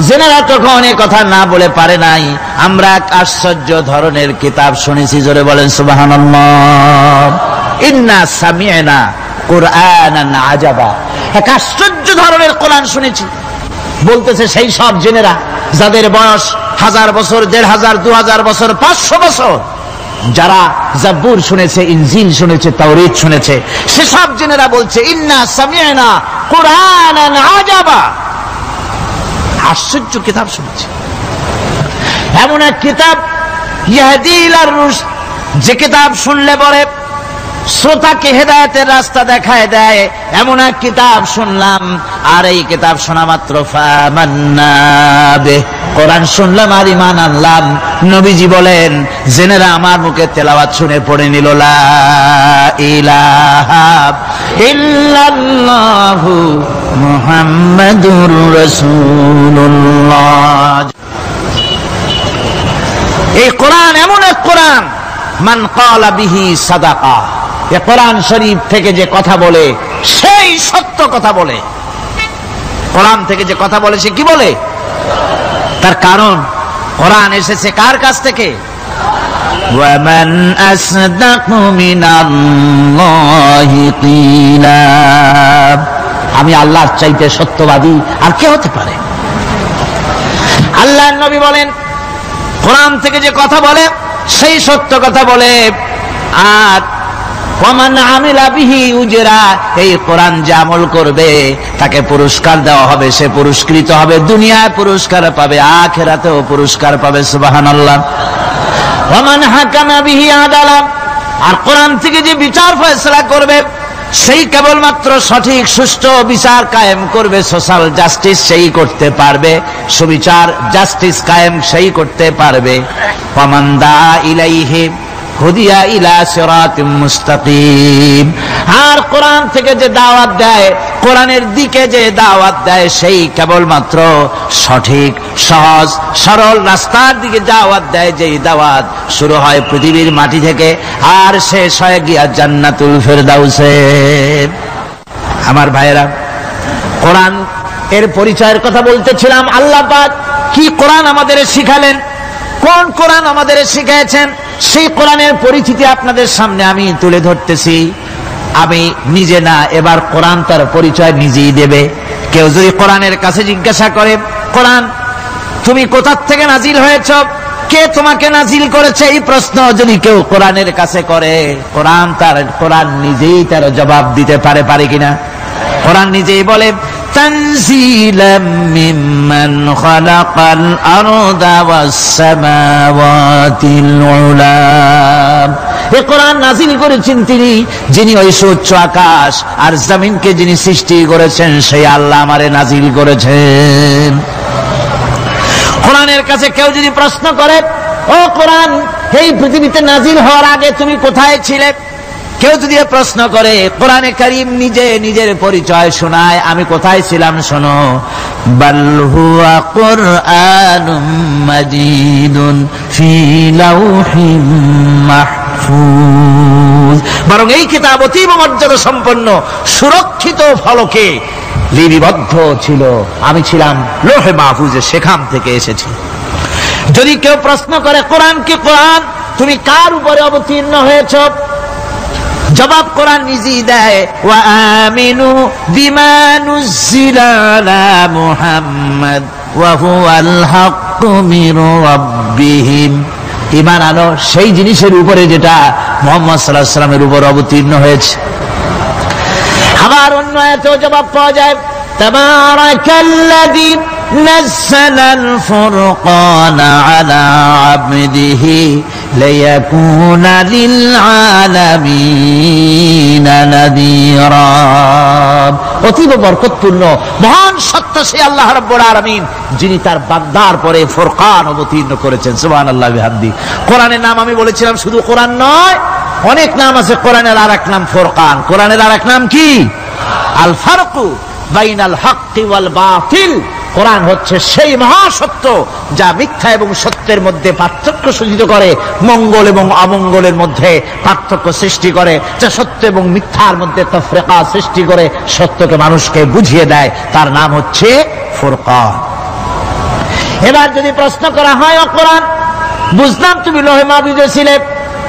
জেনেরা তখন এ কথা না বলে পারে নাই, আমরা এক আশ্চর্য ধরনের কিতাব শুনেছি। জোরে বলেন সুবহানাল্লাহ। ইন্না সামি'না কুরআনান আজাবা, এক আশ্চর্য ধরনের কোরআন শুনেছি। বলতেছে সেই সব জেনেরা যাদের বয়স 1000 বছর, 1500, 2000 বছর, 500 বছর, যারা জাবুর শুনেছে, ইনজিল শুনেছে, তাওরীত শুনেছে, সেসব জেনেরা বলছে ইন্না সামি'না কুরআনান আজাবা, আশ্চর্য কিতাব শুনেছি। এমন এক কিতাব ইয়াহদি ইলার রুশদ, যে কিতাব শুনলে পরে শ্রোতাকে হেদায়েতের রাস্তা দেখায় দেয়, এমন এক কিতাব শুনলাম। আর এই কিতাব শোনা মাত্র ফামান্না বিহি, কোরআন শুনলাম আর ঈমান আনলাম। নবীজি বলেন, জেনেরা আমার মুখে তেলাওয়াত শুনে পড়ে নিল লা ইলাহা ইল্লাল্লাহু মুহাম্মাদুর রাসূলুল্লাহ। এই কোরআন এমন এক কোরআন, মান ক্বালা বিহি সাদাকা, এ কোরআন শরীফ থেকে যে কথা বলে সেই সত্য কথা বলে। কোরআন থেকে যে কথা বলে সে কি বলে? তার কারণ কোরআন এসেছে কার কাছ থেকে? ওয়ামান আসদাকু মিনাল্লাহি কিলা, আমি আল্লাহর চাইতে সত্যবাদী আর কে হতে পারে? আল্লাহর নবী বলেন, কোরআন থেকে যে কথা বলে সেই সত্য কথা বলে। আর ওয়ামান আমিলা বিহি উজরা, এই কোরআন যে আমল করবে তাকে পুরস্কার দেওয়া হবে, সে পুরস্কৃত হবে, দুনিয়ায় পুরস্কার পাবে, আখিরাতেও পুরস্কার পাবে। সুবহানাল্লাহ। ওয়ামান হাকামা বিহি আদালা, আর কোরআন থেকে যে বিচার ফয়সালা করবে সেই কেবলমাত্র সঠিক সুষ্ঠু বিচার কায়েম করবে, সোশ্যাল জাস্টিস সেই করতে পারবে, সুবিচার জাস্টিস কায়েম সেই করতে পারবে। ওয়ামান দা ইলাইহি হুদিয়া ইলা সিরাতিম মুস্তাকিম, আর কোরআন থেকে যে দাওয়াত দেয়, কোরআনের দিকে যে দাওয়াত দেয় সেই কেবলমাত্র সঠিক সহজ সরল রাস্তার দিকে দাওয়াত দেয়, যেই দাওয়াত শুরু হয় পৃথিবীর মাটি থেকে আর শেষ হয় গিয়া জান্নাতুল ফেরদাউসে। আমার ভাইয়েরা, কোরআন এর পরিচয়ের কথা বলতেছিলাম। আল্লাহ পাক কি কোরআন আমাদের শিখালেন, কোন কোরআন আমাদের শিখিয়েছেন, সেই কোরআনের পরিচিতি আপনাদের সামনে আমি তুলে ধরতেছি। আমি নিজে না, এবার কোরআন তার পরিচয় নিজেই দেবে। কেউ যদি কোরআনের কাছে জিজ্ঞাসা করে, কোরআন তুমি কোথা থেকে নাজিল হয়েছ, কে তোমাকে নাজিল করেছে, এই প্রশ্ন যদি কেউ কোরআনের কাছে করে, কোরআন নিজেই তার জবাব দিতে পারে কিনা? কোরআন নিজেই বলে, তানজিলাম মিম্মান খালাকাল আরদা ওয়াস সামাওয়াতিল উলা, এই কোরআন নাজিল করেছেন তিনি, যিনি ওই সুউচ্চ আকাশ আর জমিনকে যিনি সৃষ্টি করেছেন, সেই আল্লাহ আমারে নাজিল করেছেন। কোরআনের কাছে কেউ যদি প্রশ্ন করে, ও কোরআন, এই পৃথিবীতে নাজিল হওয়ার আগে তুমি কোথায় ছিলে, কেউ যদি প্রশ্ন করে, কোরআনে কারীম নিজে নিজের পরিচয় শোনায়, আমি কোথায় ছিলাম শোনো, বাল হুয়া কুরআনুম মাজিদুন ফি লাউহিম মাহফুজ, বরং এই কিতাব অতীব মর্যাদা সম্পন্ন সুরক্ষিত ফলকে লিপিবদ্ধ ছিল, আমি ছিলাম লৌহে মাহফুজে, সেখান থেকে এসেছি। যদি কেউ প্রশ্ন করে, কোরআন কি কোরআন, তুমি কার উপরে অবতীর্ণ হয়েছ, জবাব কোরআন নিজেই দেয়, ওয়া আমিনু বিমা নুজিলা আলা মুহাম্মাদ ওয়া হুয়াল হাক্কু মির রাব্বিহিম, ঈমান আনো সেই জিনিসের উপরে যেটা মুহাম্মদ সাল্লাল্লাহু আলাইহি ওয়াসাল্লামের উপর অবতীর্ণ হয়েছে। আবার অন্য আয়াতেও জবাব পাওয়া যায়, তাবারাকাল্লাযী নাযালাল ফুরকান আলা আবদিহি লিয়াকুনা লিল আলামিনা নাযীরা। অতীব বরকতপূর্ণ মহান সত্য সেই আল্লাহ রাব্বুল আলামিন যিনি তার বান্দার পরে ফুরকান অবতীর্ণ করেছেন। সুবহানাল্লাহি বিহামদি। কোরআনের নাম আমি বলেছিলাম শুধু কোরআন নয়, অনেক নাম আছে। কোরআনের আরেক নাম ফুরকান। কোরআনের আরেক নাম কি? আল ফারকু বাইনাল হাক্কি ওয়াল বাতিল। কোরআন হচ্ছে সেই মহাসত্য যা মিথ্যা এবং সত্যের মধ্যে পার্থক্য সূচিত করে, মঙ্গল এবং অমঙ্গলের মধ্যে পার্থক্য সৃষ্টি করে, যা সত্য এবং মিথ্যার মধ্যে তাফরিকা সৃষ্টি করে, সত্যকে মানুষকে বুঝিয়ে দেয়। তার নাম হচ্ছে ফুরকান। এবার যদি প্রশ্ন করা হয়, ও কোরআন, বুঝলাম তুমি লৌহে মাহফুজে ছিলে,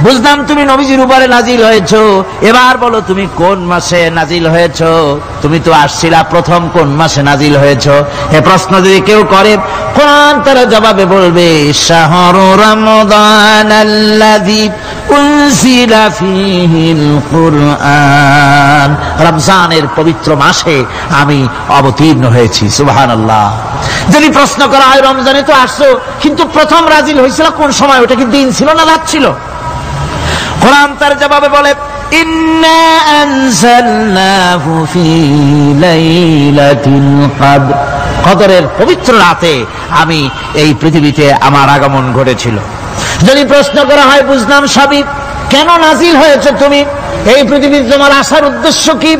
বুঝলাম তুমি নবীজির উপরে নাজিল হয়েছো, এবার বলো তুমি কোন মাসে নাজিল হয়েছো? তুমি তো আসছিলা প্রথম কোন মাসে নাজিল হয়েছো? এ প্রশ্ন যদি কেউ করে, কোরআন তার জবাবে বলবে শাহরু রমাদানাল্লাযী উনজিলা ফীহিল কুরআন। রমজানের পবিত্র মাসে আমি অবতীর্ণ হয়েছি। সুবহানাল্লাহ। যদি প্রশ্ন করা হয় রমজানে তো আসছো, কিন্তু প্রথম নাজিল হয়েছিল কোন সময়? ওটা কি দিন ছিল না রাত ছিল? কোরআন তার জবাবে বলে ইন্না আনজালনাহু ফী লাইলাতিল কদর। কদরের পবিত্র রাতে আমি এই পৃথিবীতে আমার আগমন ঘটেছিল। যদি প্রশ্ন করা হয়, বুঝলাম সবই, কেন নাজিল হয়েছে তুমি? এই পৃথিবীতে তোমার আসার উদ্দেশ্য কি?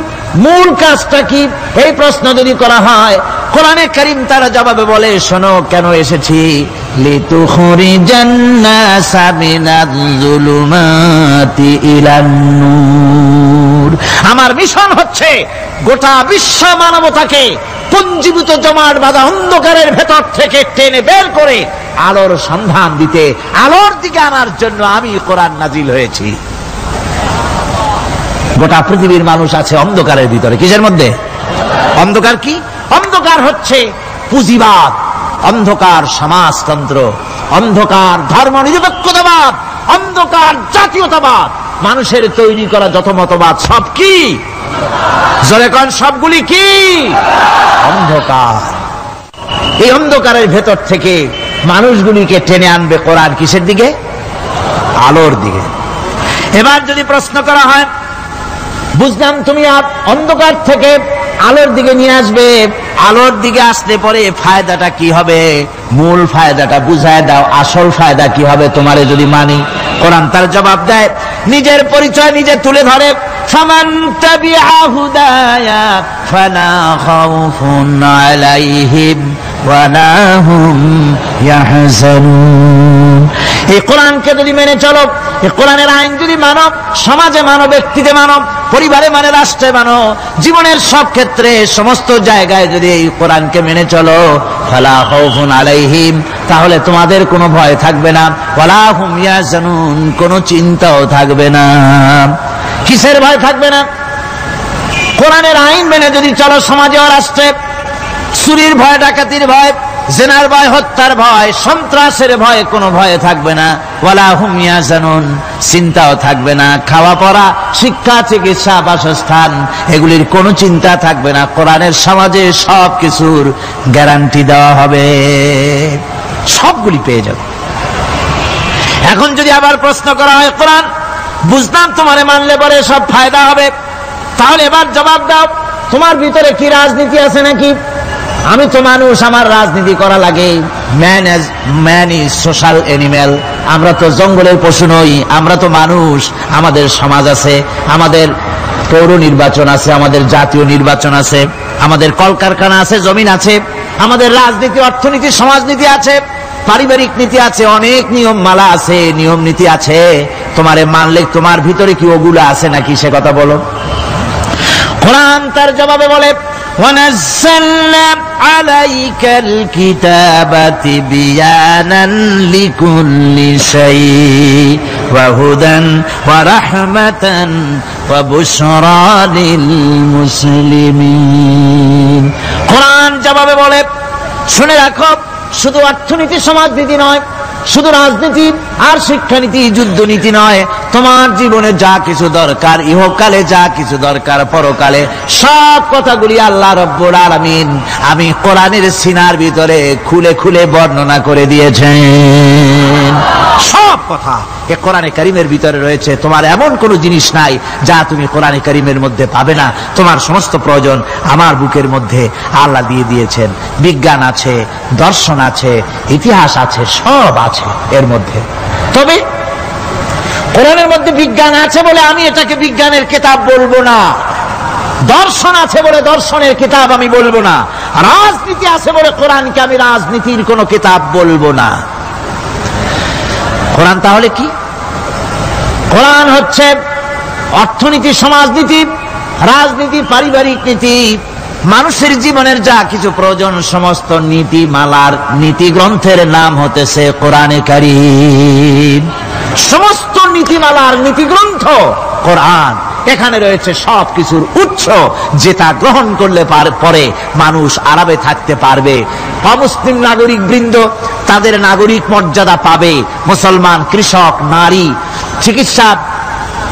মূল কাজটা কি? এই প্রশ্ন যদি করা হয়, কোরআনে কারীম তার জবাবে বলে, শোনো কেন এসেছি। লিতুখরিজান নাসা মিনাজ যুলুমাতি ইলান নূর। আমার মিশন হচ্ছে গোটা বিশ্ব মানবতাকে পুঞ্জীভূত জমাট বাঁধা অন্ধকারের ভেতর থেকে টেনে বের করে আলোর সন্ধান দিতে, আলোর দিকে আনার জন্য আমি কোরআন নাজিল হয়েছি। গোটা পৃথিবীর মানুষ আছে অন্ধকারের ভিতরে। কিসের মধ্যে? অন্ধকার কি? অন্ধকার হচ্ছে পুঁজিবাদ, অন্ধকার সমাজতন্ত্র, অন্ধকার ধর্ম নিরপেক্ষতাবাদ, অন্ধকার জাতীয়তাবাদ। মানুষের তৈরি করা যত মতবাদ সব কি? জোরে কোন, সবগুলি কি? অন্ধকার। এই অন্ধকারের ভেতর থেকে মানুষগুলিকে টেনে আনবে কোরআন কিসের দিকে? আলোর দিকে। এবার যদি প্রশ্ন করা হয়, বুঝলাম তুমি অন্ধকার থেকে আলোর দিকে নিয়ে আসবে, আলোর দিকে আসলে পরে ফায়দাটা কি হবে? মূল ফায়দাটা বুঝায় দাও, আসল ফায়দা কি হবে তোমারে যদি মানি? কোরআন তার জবাব দেয়, নিজের পরিচয় নিজে তুলে ধরে, ফামান তাবিআ হুদায়া ফালা খাউফুন আলাইহিম ওয়ালা হুম ইয়াহজানুন। এই কোরআনকে যদি মেনে চলো, এই কোরআনের আইন যদি মানো, সমাজে মানো, ব্যক্তিতে মানো, পরিবারে মানে, রাষ্ট্রে মানো, জীবনের সব ক্ষেত্রে সমস্ত জায়গায় যদি এই কোরআনকে মেনে চলো, ফালা খাউফুন আলাইহিম, তাহলে তোমাদের কোনো ভয় থাকবে না, ওয়ালা হুম ইয়াহজানুন, কোনো চিন্তাও থাকবে না। কিসের ভয় থাকবে না? কোরআনের আইন মেনে যদি চলো সমাজে ও রাষ্ট্রে, চুরির ভয়, ডাকাতির ভয়, জিনার ভয়, হত্যার ভয়, সন্ত্রাসের ভয়, কোনো ভয় থাকবে না। ওয়ালা হুম ইয়াহজানুন, চিন্তাও থাকবে না। খাওয়া পড়া, শিক্ষা, চিকিৎসা, বাসস্থান, এগুলির কোনো চিন্তা থাকবে না। কোরআনের সমাজে সব কিছুর গ্যারান্টি দেওয়া হবে, সবগুলি পেয়ে যাবে। এখন যদি আবার প্রশ্ন করা হয়, কোরআন বুঝলাম তোমারে মানলে পরে সব ফায়দা হবে, তাহলে এবার জবাব দাও, তোমার ভিতরে কি রাজনীতি আছে নাকি? আমি তো মানুষ, আমার রাজনীতি করা লাগে। Man is social animal. আমরা তো জঙ্গলের পশু নই, আমরা তো মানুষ। আমাদের সমাজ আছে, আমাদের পৌর নির্বাচন আছে, আমাদের জাতীয় নির্বাচন আছে, আমাদের কলকারখানা আছে, জমিন আছে, আমাদের রাজনীতি, অর্থনীতি, সমাজনীতি আছে, পারিবারিক নীতি আছে, অনেক নিয়ম মালা আছে, নিয়ম নীতি আছে। তোমারে মানলে তোমার ভিতরে কি ওগুলো আছে নাকি সে কথা বলো। কোরআন তার জবাবে বলে, وَنَزَّلْنَا عَلَيْكَ الْكِتَابَ تِبْيَانًا لِكُلِّ شَيْءٍ وَهُدًى وَرَحْمَةً وَبُشْرَى لِلْمُسْلِمِينَ। কোরআন জবাবে বলে, শুনে রাখো, শুধু অর্থনীতি সমাজনীতি নয়, শুধু রাজনীতি আর শিক্ষানীতি, যুদ্ধনীতি নয়, তোমার জীবনে যা কিছু দরকার, ইহকালে যা কিছু দরকার, পরকালে সব কথাগুলি আল্লাহ রব্বুল আলামিন আমি কোরআনের সিনার ভিতরে খুলে খুলে বর্ণনা করে দিয়েছেন। সব কথা এ কোরআনে কারীমের ভিতরে রয়েছে। তোমার এমন কোন জিনিস নাই যা তুমি কোরআনে কারীমের মধ্যে পাবে না। তোমার সমস্ত প্রয়োজন আমার বুকের মধ্যে আল্লাহ দিয়ে দিয়েছেন। বিজ্ঞান আছে, দর্শন আছে, ইতিহাস আছে, সব আছে এর মধ্যে। তবে কোরআনের মধ্যে বিজ্ঞান আছে বলে আমি এটাকে বিজ্ঞানের কিতাব বলবো না, দর্শন আছে বলে দর্শনের কিতাব আমি বলবো না, রাজনীতি আছে বলে কোরআনকে আমি রাজনীতির কোন কিতাব বলবো না। কোরআন তাহলে কি? কোরআন হচ্ছে অর্থনীতি, সমাজনীতি, রাজনীতি, পারিবারিক নীতি, মানুষের জীবনের যা কিছু প্রয়োজন, সমস্ত নীতিমালার নীতি গ্রন্থের নাম হতেছে কোরআনে কারীম। সমস্ত নীতিমালার নীতি গ্রন্থ কোরআন। এখানে রয়েছে সব কিছুর উৎস, যেটা গ্রহণ করলে পরে মানুষ আরামে থাকতে পারবে। অমুসলিম নাগরিক বৃন্দ তাদের নাগরিক মর্যাদা পাবে। মুসলমান, কৃষক, নারী, চিকিৎসা,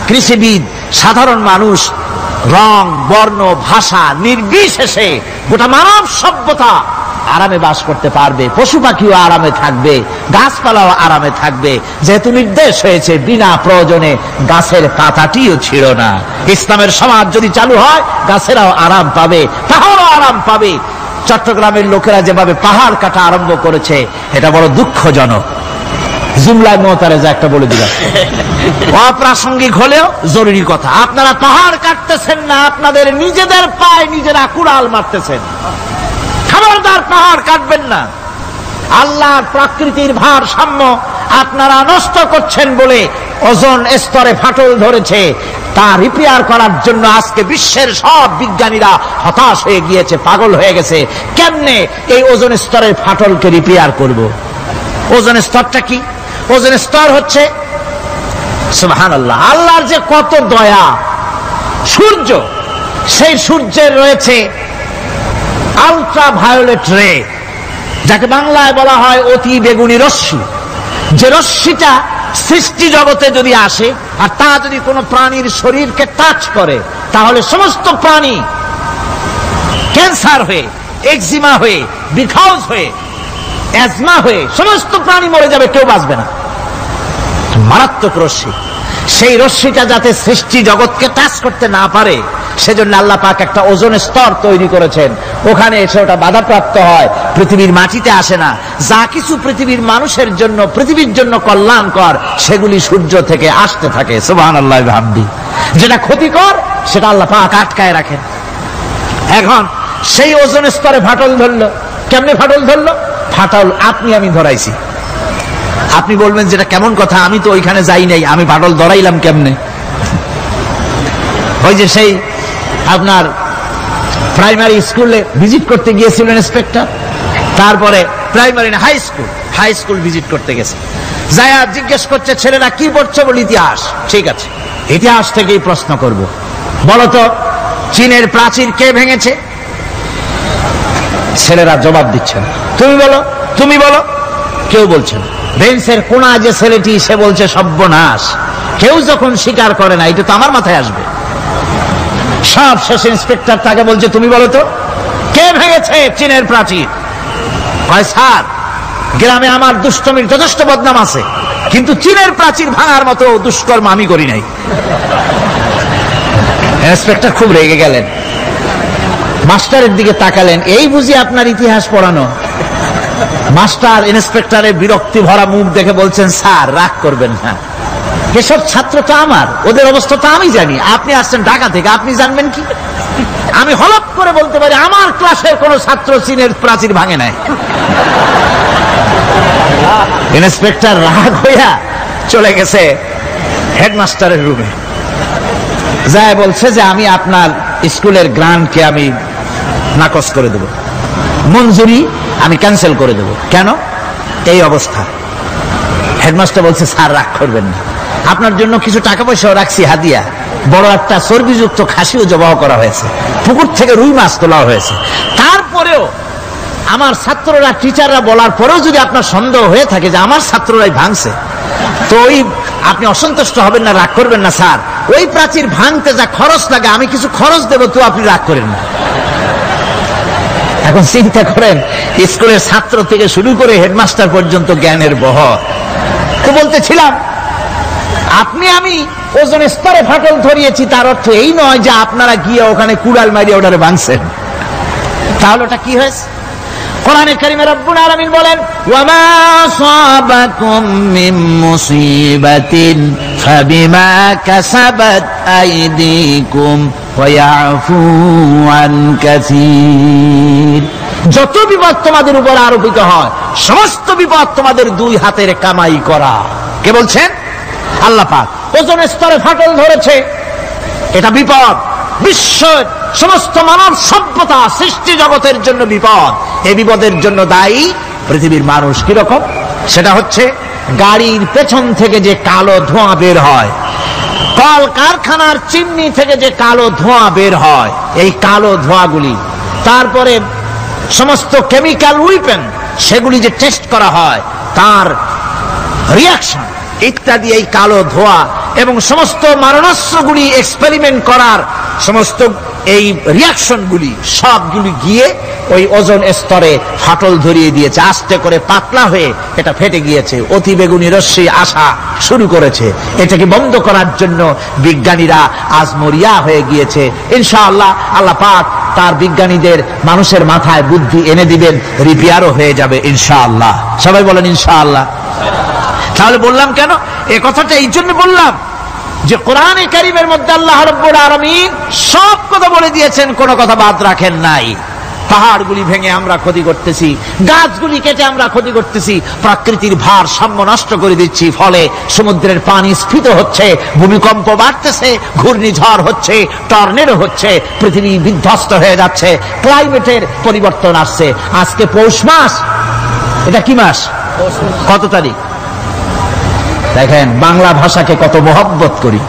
কৃষিবিদ, সাধারণ মানুষ, রং, বর্ণ, ভাষা নির্বিশেষে গোটা মানব সভ্যতা আরামে বাস করতে পারবে। পশু পাখিও আরামে থাকবে, গাছপালাও আরামে থাকবে, যেহেতু নির্দেশ হয়েছে বিনা প্রয়োজনে গাছের পাতাটিও ছিল না। ইসলামের সমাজ যদি চালু হয়, গাছেরাও আরাম পাবে, পাহাড়ও আরাম পাবে। চট্টগ্রামের লোকেরা যেভাবে পাহাড় কাটা আরম্ভ করেছে, এটা বড় দুঃখজনক। জুমলায় মোতারেজা একটা বলে দিলাম, অপ্রাসঙ্গিক হলেও জরুরি কথা। আপনারা পাহাড় কাটতেছেন না, আপনাদের নিজেদের পায়ে নিজেরা কুড়াল মারতেছেন। খবরদার পাহাড় কাটবেন না। আল্লাহর প্রকৃতির ভারসাম্য আপনারা নষ্ট করছেন বলে ওজোন স্তরে ফাটল ধরেছে। তা রিপেয়ার করার জন্য আজকে বিশ্বের সব বিজ্ঞানীরা হতাশ হয়ে গিয়েছে, পাগল হয়ে গেছে। কেমনে এই ওজোন স্তরের ফাটলকে রিপেয়ার করব? ওজোন স্তরটা কি? ওজোন স্তর হচ্ছে সুবহানাল্লাহ, আল্লাহর যে কত দয়া। সূর্য, সেই সূর্যের রয়েছে আলট্রা ভায়োলেট রে, যাকে বাংলায় বলা হয় অতি বেগুনি রশ্মি। যে রশ্মিটা সৃষ্টি জগতে যদি আসে আর তা যদি কোনো প্রাণীর শরীরকে টাচ করে, তাহলে সমস্ত প্রাণী ক্যান্সার হয়ে, এক্সিমা হয়ে, বিখাউজ হয়ে, অ্যাজমা হয়ে সমস্ত প্রাণী মরে যাবে, কেউ বাঁচবে না। মারাত্মক রশ্মি। সেই রশ্মিটা যাতে সৃষ্টি জগৎকে টাচ করতে না পারে, সেজন্য আল্লাহ পাক একটা ওজোন স্তর তৈরি করেছেন। ওখানে এসে ওটা বাধাপ্রাপ্ত হয়, পৃথিবীর মাটিতে আসে না। যা কিছু পৃথিবীর মানুষের জন্য, পৃথিবীর জন্য কল্যাণকর, সেগুলি সূর্য থেকে আসতে থাকে। সুবহানাল্লাহ বিহামদি। যেটা ক্ষতিকর, সেটা আল্লাহ পাক আটকায় রাখেন। এখন সেই ওজোন স্তরে ফাটল ধরলো। কেমনে ফাটল ধরলো? ফাটল আপনি আমি ধরাইছি। আপনি বলবেন যেটা কেমন কথা, আমি তো ওইখানে যাই নাই, আমি ফাটল ধরাইলাম কেমনে? ওই যে সেই আপনার প্রাইমারি স্কুলে ভিজিট করতে গিয়েছিলেন ইন্সপেক্টর, তারপরে প্রাইমারি না হাই স্কুল ভিজিট করতে গেছে। যায়া জিজ্ঞেস করছে, ছেলেরা কি পড়ছে? বলে ইতিহাস। ঠিক আছে, ইতিহাস থেকেই প্রশ্ন করব। বলতো চীনের প্রাচীর কে ভেঙেছে? ছেলেরা জবাব দিচ্ছে না। তুমি বলো, তুমি বলো। কেউ বলছে না। বেঞ্চের কোনা যে ছেলেটি, সে বলছে সর্বনাশ। কেউ যখন স্বীকার করে না, এটা তো আমার মাথায় আসবে। সব শেষ ইন্সপেক্টর তাকে বলছে, তুমি বলো তো কে ভেঙেছে চীনের প্রাচীর? হয় স্যার, গ্রামে আমার দুষ্টমির যথেষ্ট বদনাম আছে, কিন্তু চীনের প্রাচীর ভাঙার মতো দুষ্কর্ম আমি করি নাই। ইন্সপেক্টর খুব রেগে গেলেন, মাস্টারের দিকে তাকালেন, এই বুঝি আপনার ইতিহাস পড়ানো? মাস্টার ইন্সপেক্টরের বিরক্তি ভরা মুখ দেখে বলছেন, স্যার রাগ করবেন না, এসব ছাত্র তো আমার, ওদের অবস্থা তো আমি জানি। আপনি আসছেন ঢাকা থেকে, আপনি জানবেন কি? আমি হলপ করে বলতে পারি, আমার ক্লাসের কোন ছাত্র চীনের প্রাচীর ভাঙে নাই। ইন্সপেক্টর রাগ হইয়া চলে গেছে হেডমাস্টারের রুমে, যায় বলছে যে আমি আপনার স্কুলের গ্রান্টকে আমি নাকচ করে দেব, মঞ্জুরি আমি ক্যান্সেল করে দেব। কেন? এই অবস্থা। হেডমাস্টার বলছে, স্যার রাগ করবেন না, আপনার জন্য কিছু টাকা পয়সাও রাখছি হাদিয়া। বড় একটা চর্বিযুক্ত খাসিও জবাহ করা হয়েছে, পুকুর থেকে রুই মাছ তোলা হয়েছে। তারপরেও আমার ছাত্ররা টিচাররা বলার পরেও যদি আপনার সন্দেহ হয়ে থাকে যে আমার ছাত্ররাই ভাঙছে, তো ওই আপনি অসন্তুষ্ট হবেন না, রাগ করবেন না। স্যার, ওই প্রাচীর ভাঙতে যা খরচ লাগে আমি কিছু খরচ দেবো, তো আপনি রাগ করেন না। এখন চিন্তা করেন, স্কুলের ছাত্র থেকে শুরু করে হেডমাস্টার পর্যন্ত জ্ঞানের বহর। তো বলতেছিলাম, আপনি আমি ওজন স্তরে ফাটল ধরিয়েছি, তার অর্থ এই নয় যে আপনারা গিয়ে ওখানে কুড়াল মারিয়ে ওটারে ভাঙছেন। তাহলে ওটা কি হয়েছে? কোরআনে কারিমে রব্বুল আলামিন বলেন, ওয়ামা আসাবাকুম মিন মুসিবাতিন ফাবিমা কাসাবাত আইদিকুম ওয়া ইয়াফু আন কাসীর। যত বিপদ তোমাদের উপর আরোপিত হয়, সমস্ত বিপদ তোমাদের দুই হাতের কামাই করা। কে বলছেন? আল্লাহ পাক। ওজন স্তরে ফাটল ধরেছে, এটা বিপদ। বিশ্বের সমস্ত মানব সভ্যতা সৃষ্টি জগতের জন্য বিপদ। এই বিপদের জন্য দায়ী পৃথিবীর মানুষ। কিরকম? সেটা হচ্ছে গাড়ির পেছন থেকে যে কালো ধোঁয়া বের হয়, কল কারখানার চিমনি থেকে যে কালো ধোঁয়া বের হয়, এই কালো ধোঁয়াগুলি, তারপরে সমস্ত কেমিক্যাল উইপেন সেগুলি যে টেস্ট করা হয়, তার রিয়াকশন ইত্যাদি, এই কালো ধোঁয়া এবং সমস্ত মারণাস্ত্রগুলি এক্সপেরিমেন্ট করার সমস্ত এই রিয়াকশনগুলি সবগুলি গিয়ে ওই ওজন স্তরে ফাটল ধরিয়ে দিয়েছে। আস্তে করে পাতলা হয়ে এটা ফেটে গিয়েছে, অতি বেগুনি রশ্মি আসা শুরু করেছে। এটাকে বন্ধ করার জন্য বিজ্ঞানীরা আজ মরিয়া হয়ে গিয়েছে। ইনশাআল্লাহ আল্লাহ পাক তার বিজ্ঞানীদের মানুষের মাথায় বুদ্ধি এনে দিবেন, রিপেয়ারও হয়ে যাবে ইনশাআল্লাহ। সবাই বলেন ইনশাআল্লাহ। তাহলে বললাম কেন এই কথাটা? এই জন্য বললাম যে কোরআনে কারীমের মধ্যে আল্লাহ রাব্বুল আলামিন সব কথা বলে দিয়েছেন, কোনো কথা বাদ রাখেন নাই। পাহাড়গুলি ভেঙে আমরা ক্ষতি করতেছি, গাছগুলি কেটে আমরা ক্ষতি করতেছি, প্রকৃতির ভারসাম্য নষ্ট করে দিচ্ছি, ফলে সমুদ্রের পানি স্ফীত হচ্ছে, ভূমিকম্প বাড়তেছে, ঘূর্ণিঝড় হচ্ছে, টর্নেডো হচ্ছে, পৃথিবী বিধ্বস্ত হয়ে যাচ্ছে, ক্লাইমেটের পরিবর্তন আসছে। আজকে পৌষ মাস, এটা কি মাস? কত তারিখ? দেখেন বাংলা ভাষাকে কত মহব্বত করি।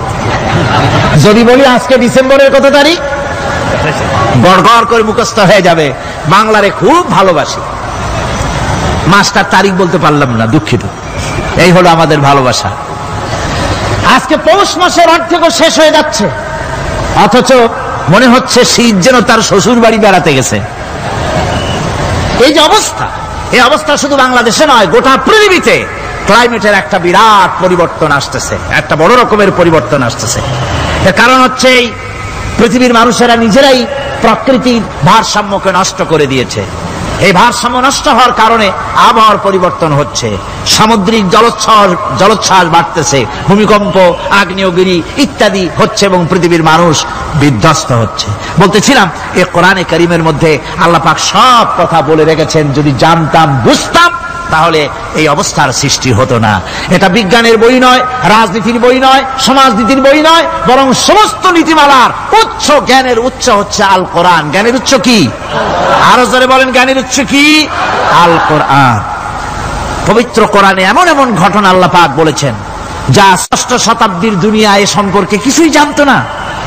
যদি বলি আজকে ডিসেম্বরের কত তারিখ, গড়গড় করে মুখস্থ হয়ে যাবে। বাংলারে খুব ভালোবাসি, মাসটার তারিখ বলতে পারলাম না, দুঃখিত। এই হলো আমাদের ভালোবাসা। আজকে পৌষ মাসের অর্ধেকও শেষ হয়ে যাচ্ছে, অথচ মনে হচ্ছে শীত যেন তার শ্বশুর বাড়ি বেড়াতে গেছে। এই যে অবস্থা, এই অবস্থা শুধু বাংলাদেশে নয়, গোটা পৃথিবীতে ক্লাইমেটের একটা বিরাট পরিবর্তন আসতেছে, একটা বড় রকমের পরিবর্তন আসতেছে। এর কারণ হচ্ছে এই পৃথিবীর মানুষেরা নিজেরাই প্রকৃতির ভারসাম্যকে নষ্ট করে দিয়েছে। এই ভারসাম্য নষ্ট হওয়ার কারণে আবহাওয়ার পরিবর্তন হচ্ছে, সামুদ্রিক জলোচ্ছ্বাস বাড়তেছে, ভূমিকম্প, আগ্নেয়গিরি ইত্যাদি হচ্ছে এবং পৃথিবীর মানুষ বিধ্বস্ত হচ্ছে। বলতেছিলাম এই কোরআনে কারীমের মধ্যে আল্লাহ পাক সব কথা বলে রেখেছেন। যদি জানতাম, বুঝতাম, তাহলে এই অবস্থার সৃষ্টি হতো না। এটা বিজ্ঞানের বই নয়, রাজনীতির বই নয়, সমাজনীতির বই নয়, বরং সমস্ত নীতিমালার উচ্চ, জ্ঞানের উচ্চ হচ্ছে আল কোরআন। জ্ঞানের উচ্চ কি? আরো জোরে বলেন, জ্ঞানের উচ্চ কি? আল কোরআন। পবিত্র কোরআনে এমন এমন ঘটনা আল্লাহ পাক বলেছেন যা ষষ্ঠ শতাব্দীর দুনিয়া এ সম্পর্কে কিছুই জানতো না।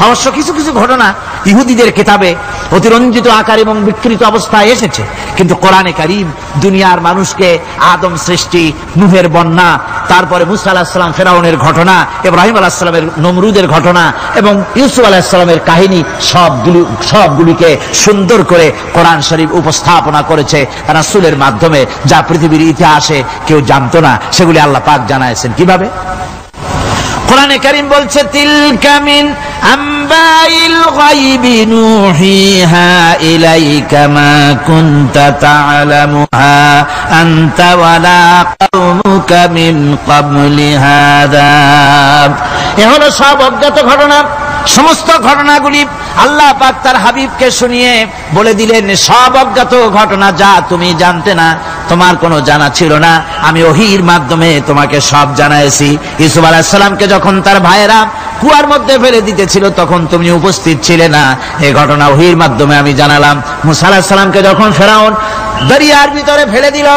অবশ্য কিছু কিছু ঘটনা ইহুদিদের কিতাবে অতিরঞ্জিত আকার এবং বিকৃত অবস্থায় এসেছে, কিন্তু কোরআনে কারীম দুনিয়ার মানুষকে আদম সৃষ্টি, নূহের বন্যা, তারপরে মুসা আলাইহিস সালাম ফেরাউনের ঘটনা, ইব্রাহিম আলাইহিস সালামের নমরুদের ঘটনা এবং ইউসুফ আলাইহিস সালামের কাহিনী সবগুলিকে সুন্দর করে কোরআন শরীফ উপস্থাপনা করেছে রাসূলের মাধ্যমে, যা পৃথিবীর ইতিহাসে কেউ জানতো না। সেগুলি আল্লাহ পাক জানাইছেন। কিভাবে? কোরআনে কারীম বলছে, তিলকা মিন আম্বাইল গায়বি নূহিহা ইলাইকা মা কুনতা তা'লামুহা আনতা ওয়ালা কওমুকা মিন ক্বাবলি হাযা। এ হলো সব অজ্ঞাত ঘটনা। সমস্ত ঘটনাগুলি আল্লাহ পাক তার হাবিবকে শুনিয়ে বলে দিলেন, সব অজ্ঞাত ঘটনা যা তুমি জানতে না, তোমার কোনো জানা ছিল না, আমি ওহীর মাধ্যমে তোমাকে সব জানাইছি। ইউসুফ আলাইহিস সালামকে যখন তার ভাইয়েরা কুয়ার মধ্যে ফেলে দিতেছিল তখন তুমি উপস্থিত ছিলে না, এই ঘটনা ওহীর মাধ্যমে আমি জানালাম। মুসা আলাইহিস সালামকে যখন ফেরাউন দরিয়ার ভিতরে ফেলে দিল,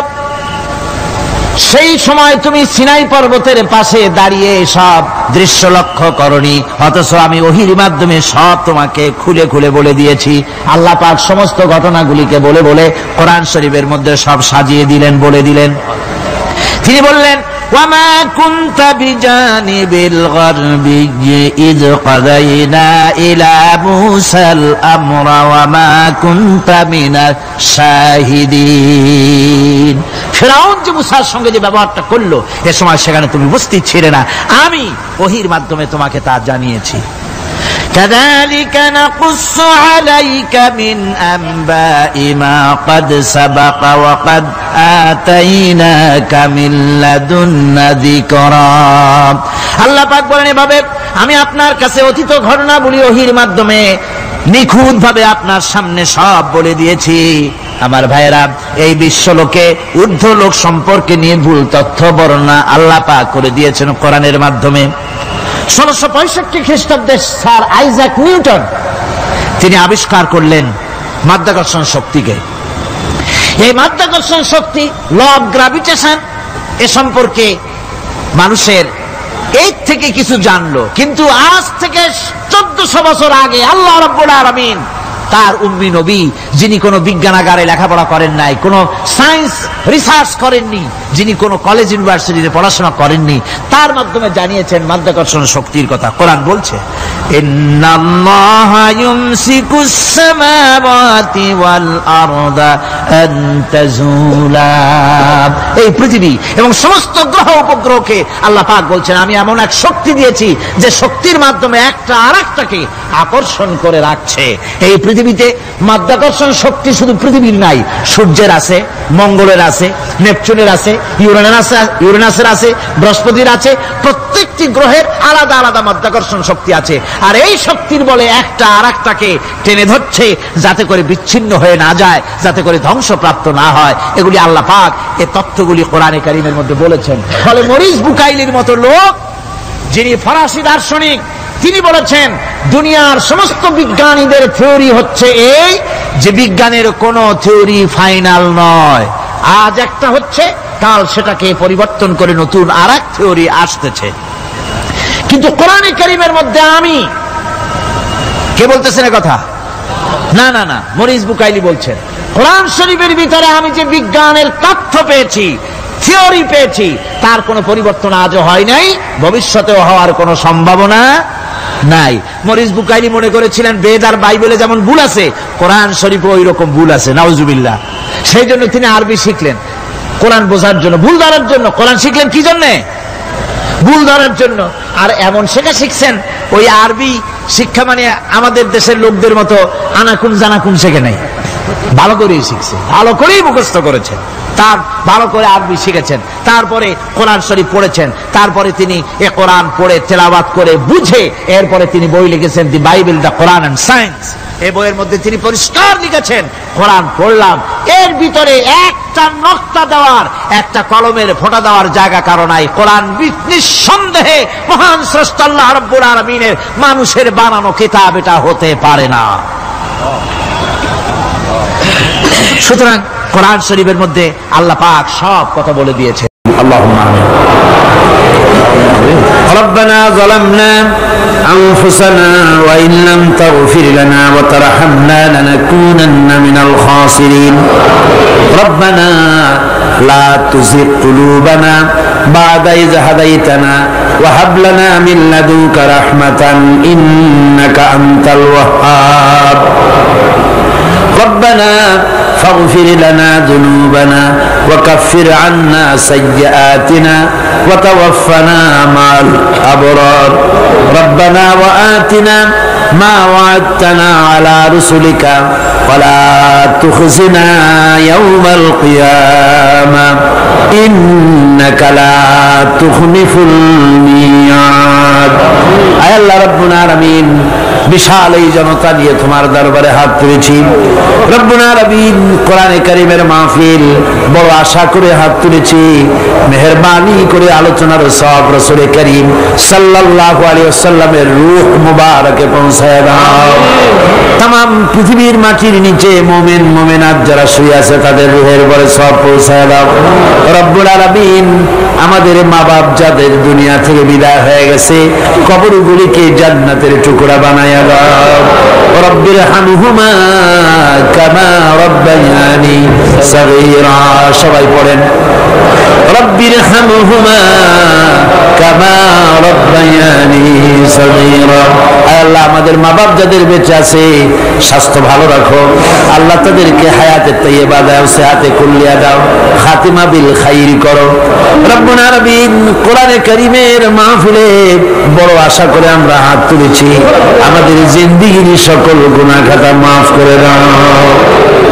সেই সময় তুমি সিনাই পর্বতের পাশে দাঁড়িয়ে সব দৃশ্য লক্ষ্য করনি, অথচ আমি ওহির মাধ্যমে সব তোমাকে খুলে খুলে বলে দিয়েছি। আল্লাহ পাক সমস্ত ঘটনাগুলিকে বলে বলে কোরআন শরীফের মধ্যে সব সাজিয়ে দিলেন, বলে দিলেন। তিনি বললেন, وما كنت بجانب الغربي إذ قضينا إلى موسى الأمر وما كنت من الشاهدين। ফিরআউন যে মুসার সঙ্গে যে ব্যবহারটা করলো, এ সময় সেখানে তুমি উপস্থিত ছিলে না, আমি ওহীর মাধ্যমে তোমাকে তা জানিয়েছি। كذلك نقص عليك من أنباء ما قد سبق وقد آتيناك من لدنا ذكرا। আল্লাহ পাক বলেন, এভাবে আমি আপনার কাছে অতীত ঘটনাবলী ওহীর মাধ্যমে নিখুঁত ভাবে আপনার সামনে সব বলে দিয়েছি। আমার ভাইয়েরা, এই বিশ্বলোকে ঊর্ধ্ব লোক সম্পর্কে নিয়ে ভুল তথ্য বর্ণনা আল্লাহ পাক করে দিয়েছেন কোরআনের মাধ্যমে। 1665 খ্রিস্টাব্দে স্যার আইজাক নিউটন তিনি আবিষ্কার করলেন মাধ্যাকর্ষণ শক্তিকে। এই মাধ্যাকর্ষণ শক্তি, ল অফ গ্রাভিটেশন, এ সম্পর্কে মানুষের এই থেকে কিছু জানলো, কিন্তু আজ থেকে 1400 বছর আগে আল্লাহ রাব্বুল আলামিন তার উম্মি নবী, যিনি কোনো বিজ্ঞানাগারে লেখাপড়া করেন নাই, কোনো সায়েন্স রিসার্চ করেননি, যিনি কোনো কলেজ ইউনিভার্সিটিতে পড়াশোনা করেননি, তার মাধ্যমে জানিয়েছেন মাধ্যাকর্ষণ শক্তির কথা। কোরআন বলছে, ইন্নাল্লাহা ইউমসিকুস সামাওয়াতি ওয়াল আরদা আন তাজুলা। এই পৃথিবী এবং সমস্ত গ্রহ উপগ্রহকে আল্লাহ পাক বলছেন, আমি এমন এক শক্তি দিয়েছি যে শক্তির মাধ্যমে একটা আরেকটাকে আকর্ষণ করে রাখছে। এই পৃথিবীতে মাধ্যাকর্ষণ শক্তি শুধু পৃথিবীর নাই, সূর্যের আছে, মঙ্গলের আছে, নেপচুনের আছে, ইউরেনাসের আছে, বৃহস্পতির আছে। প্রত্যেকটি গ্রহের আলাদা আলাদা মাধ্যাকর্ষণ শক্তি আছে, আর এই শক্তির বলে একটা আরেকটাকে টেনে ধরছে, যাতে করে বিচ্ছিন্ন হয়ে না যায়, যাতে করে ধ্বংসপ্রাপ্ত না হয়। এগুলি আল্লাহ পাক এই তথ্যগুলি কোরআনে কারীমের মধ্যে বলেছেন। ফলে মরিস বুকাইলির মতো লোক, যিনি ফরাসি দার্শনিক, তিনি বলেছেন দুনিয়ার সমস্ত বিজ্ঞানীদের থিওরি হচ্ছে এই যে বিজ্ঞানের কোনো থিওরি ফাইনাল নয়। আজ একটা হচ্ছে, কাল সেটাকে পরিবর্তন করে নতুন আরেক থিওরি আসতেছে। কিন্তু কোরআনে কারীমের মধ্যে আমি, কে বলতেছেন কথা? না না না, মরিস বুকাইলি বলছেন, কোরআন শরীফের ভিতরে আমি যে বিজ্ঞানের তথ্য পেয়েছি, থিওরি পেয়েছি, তার কোনো পরিবর্তন আজও হয় নাই, ভবিষ্যতেও হওয়ার কোনো সম্ভাবনা নাই। মরিস বুকাইলি মনে করেছিলেন বেদ আর বাইবেলে যেমন ভুল আছে, কোরআন শরীফে ওই রকম ভুল আছে, নাউজুবিল্লাহ। সেই জন্য তিনি আরবি শিখলেন কোরআন বোঝার জন্য, ভুল ধরার জন্য। কোরআন শিখলেন কি জন্যে? ভুল ধরার জন্য। আর এমন শেখা শিখছেন, ওই আরবি শিক্ষা মানে আমাদের দেশের লোকদের মতো আনাকুন জানাকুন শেখে নাই, ভালো করেই শিখছে, ভালো করেই মুখস্থ করেছেন, তার ভালো করে আরবি শিখেছেন, তারপরে কোরআন শরীফ পড়েছেন, তারপরে তিনি এ কোরআন পড়ে তেলাওয়াত করে বুঝে এরপরে তিনি বই লিখেছেন the Bible, the Quran and science. এই বইয়ের মধ্যে তিনি পরিষ্কার লিখেছেন, কোরআন পড়লাম, এর ভিতরে একটা নকতা দেওয়ার, একটা কলমের ফোঁটা দেওয়ার জায়গা কারো নাই। কোরআন নিঃসন্দেহে মহান স্রষ্টা আল্লাহ রাব্বুল আলামিনের মানুষের বানানো কিতাব, এটা হতে পারে না। সুতরাং কোরআন শরীফের মধ্যে আল্লাহ পাক সব কথা বলে দিয়েছে। আল্লাহুম্মা আমিন। ربنا ظلمنا أنفسنا وإن لم تغفر لنا وترحمنا لنكونن من الخاسرين ربنا لا تزغ قلوبنا بعد إذ هديتنا وهب لنا من لدنك رحمة إنك أنت الوهاب ربنا فاغفر لنا ذنوبنا وكفر عنا سيئاتنا وتوفنا مع الأبرار ربنا وآتنا ما وعدتنا على رسلك ولا تخزنا يوم القيامة إنك لا تخلف الميعاد। আয় আল্লাহ রাব্বুল আলামিন, বিশাল এই জনতা নিয়ে তোমার দরবারে হাত তুলেছি রব্বুল আলামিন। কোরআনে কারীমের মাহফিল বড় আশা করে হাত তুলেছি, মেহেরবানি করে আলোচনার সব রাসূল করিম সাল্লাল্লাহু আলাইহি ওয়াসাল্লামের রূহ মুবারকে পৌঁছায় দাও। तमाम পৃথিবীর মাটির নিচে মুমিন মুমিনাত যারা শুয়ে আছে তাদের রূহের উপরে সব পৌঁছায় দাও রব্বুল আলামিন। আমাদের মা বাপ যাদের দুনিয়া থেকে বিদায় হয়ে গেছে কবরগুলিকে জান্নাতের টুকরা বানায়া দাও রব্বির হামহুমা কামা রব্বায়ানি সগীরা। সবাই পড়েন রব্বির হামহুমা কামা রব্বায়ানি সগীরা। আল্লাহ আমাদের মা বাপ যাদের বেঁচে আছে স্বাস্থ্য ভালো রাখো আল্লাহ, তাদেরকে হায়াতে তাইয়্যিবা দাও, সেহাতে কুল্লিয়া দাও, খাতিমা বিল খাইর করো রব্বুল আলামিন। কোরআনে কারীমের মাহফিলে বড় আশা করে আমরা হাত তুলেছি, আমাদের জিন্দেগির সকল গুনাহ খাতা মাফ করে দাও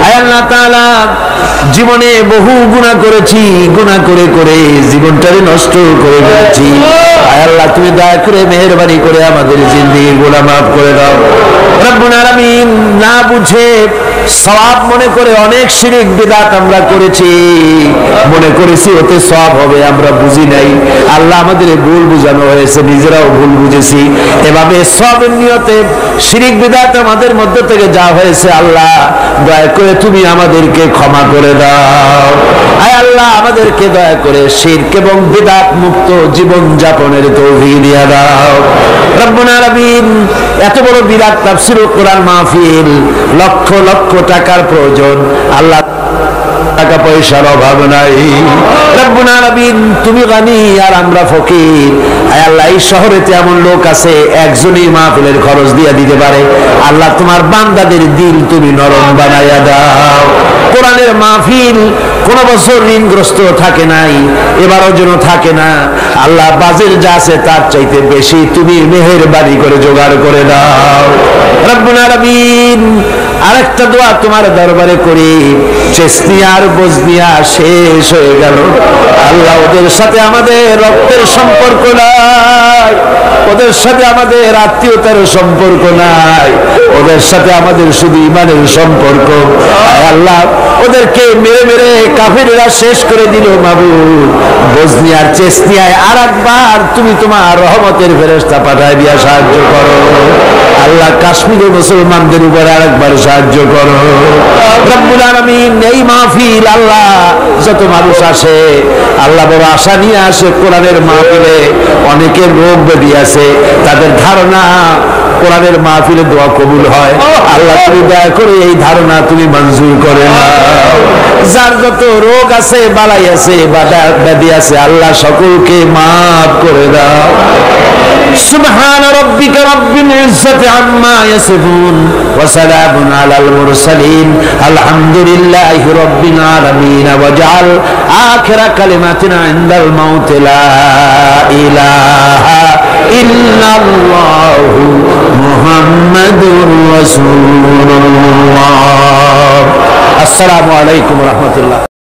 আয় আল্লাহ তাআলা। জীবনে বহু গুনাহ করেছি, গুনাহ করে করে জীবনটারে নষ্ট করে ফেলেছি আয় আল্লাহ, তুমি দয়া করে মেহেরবানি করে আমাদের জিন্দেগির গুনাহ মাফ করে দাও রব্বুল আলামিন। না বুঝে সওয়াব মনে করে অনেক শিরক বিদআত আমরা করেছি, মনে করেছি ওতে সওয়াব হবে, আমরা বুঝি নাই আল্লাহ, আমাদের ভুল বুঝানো হয়েছে, নিজেরাও ভুল বুঝেছি। এভাবে সওয়াবের নিয়তে শিরক বিদআত আমাদের মধ্য থেকে যা হয়েছে আল্লাহ দয়া করে তুমি আমাদেরকে ক্ষমা করে দাও আয় আল্লাহ, আমাদেরকে দয়া করে শিরক এবং বিদআত মুক্ত জীবন যাপনের তৌফিক দিয়ে দাও রব্বুল আলামিন। এত বড় বিরাট তাফসীরুল কোরআন মাহফিল, লক্ষ লক্ষ টাকার প্রয়োজন আল্লাহ, টাকা পয়সার অভাব নাই রব্বুল আলামিন। তুমি গানি আর আমরা ফকির আয় আল্লাহ, এই শহরেতে এমন লোক আছে একজনই মাহফিলের খরচ দিয়ে দিতে পারে আল্লাহ, তোমার বান্দাদের দিল তুমি নরম বানাইয়া দাও। কোরআনের মাহফিল কোন বছর ঋণগ্রস্ত থাকে নাই, এবারও যেন থাকে না আল্লাহ, বাজেট যা আছে তার চাইতে বেশি তুমি মেহেরবানি করে জোগাড় করে দাও রব্বুল আলামিন। আরেকটা দোয়া তোমার দরবারে করি, চেস্তিয়া বজনিয়া শেষ হয়ে গেল আল্লাহ, ওদের সাথে আমাদের রক্তের সম্পর্ক নাই, ওদের সাথে আমাদের আত্মীয়তার সম্পর্ক নাই, ওদের সাথে আমাদের শুধু ইমানের সম্পর্ক আল্লাহ, ওদেরকে মেরে মেরে কাফেররা শেষ করে দিল মাবুদ। বজনিয়ার চেস্তিয়ায় আর একবার তুমি তোমার রহমতের ফেরেশতা পাঠায় দিয়া সাহায্য করো আল্লাহ, কাশ্মীরের মুসলমানদের উপরে আরেকবার সাহায্য করো রব্বুল আলামিন। এই মাহফিল আল্লাহ, যত মানুষ আসে আল্লাহ বড় আশা নিয়ে আসে কোরআনের মাহফিলে, অনেকের রোগ ব্যাধি আছে, তাদের ধারণা কোরআনের মাহফিলে দোয়া কবুল হয় আল্লাহ, তুমি দয়া করে এই ধারণা তুমি মঞ্জুর করে নাও। যার যত রোগ আছে বালাই আছে ব্যাধি আছে আল্লাহ, সকলকে মাফ করে দাও। সুবহান রাব্বিকা রাব্বিল ইজ্জাতি আম্মা ইয়াসিফুন ওয়া সালামুন আলাল মুরসালিন আলহামদুলিল্লাহি রাব্বিল আলামিন। ওয়াজআল আখিরা কালিমাতিনা ইনদাল মাউত লা ইলাহা ইল্লাল্লাহু মুহাম্মাদুর রাসূলুল্লাহ। আসসালামু আলাইকুম ওয়া রাহমাতুল্লাহ।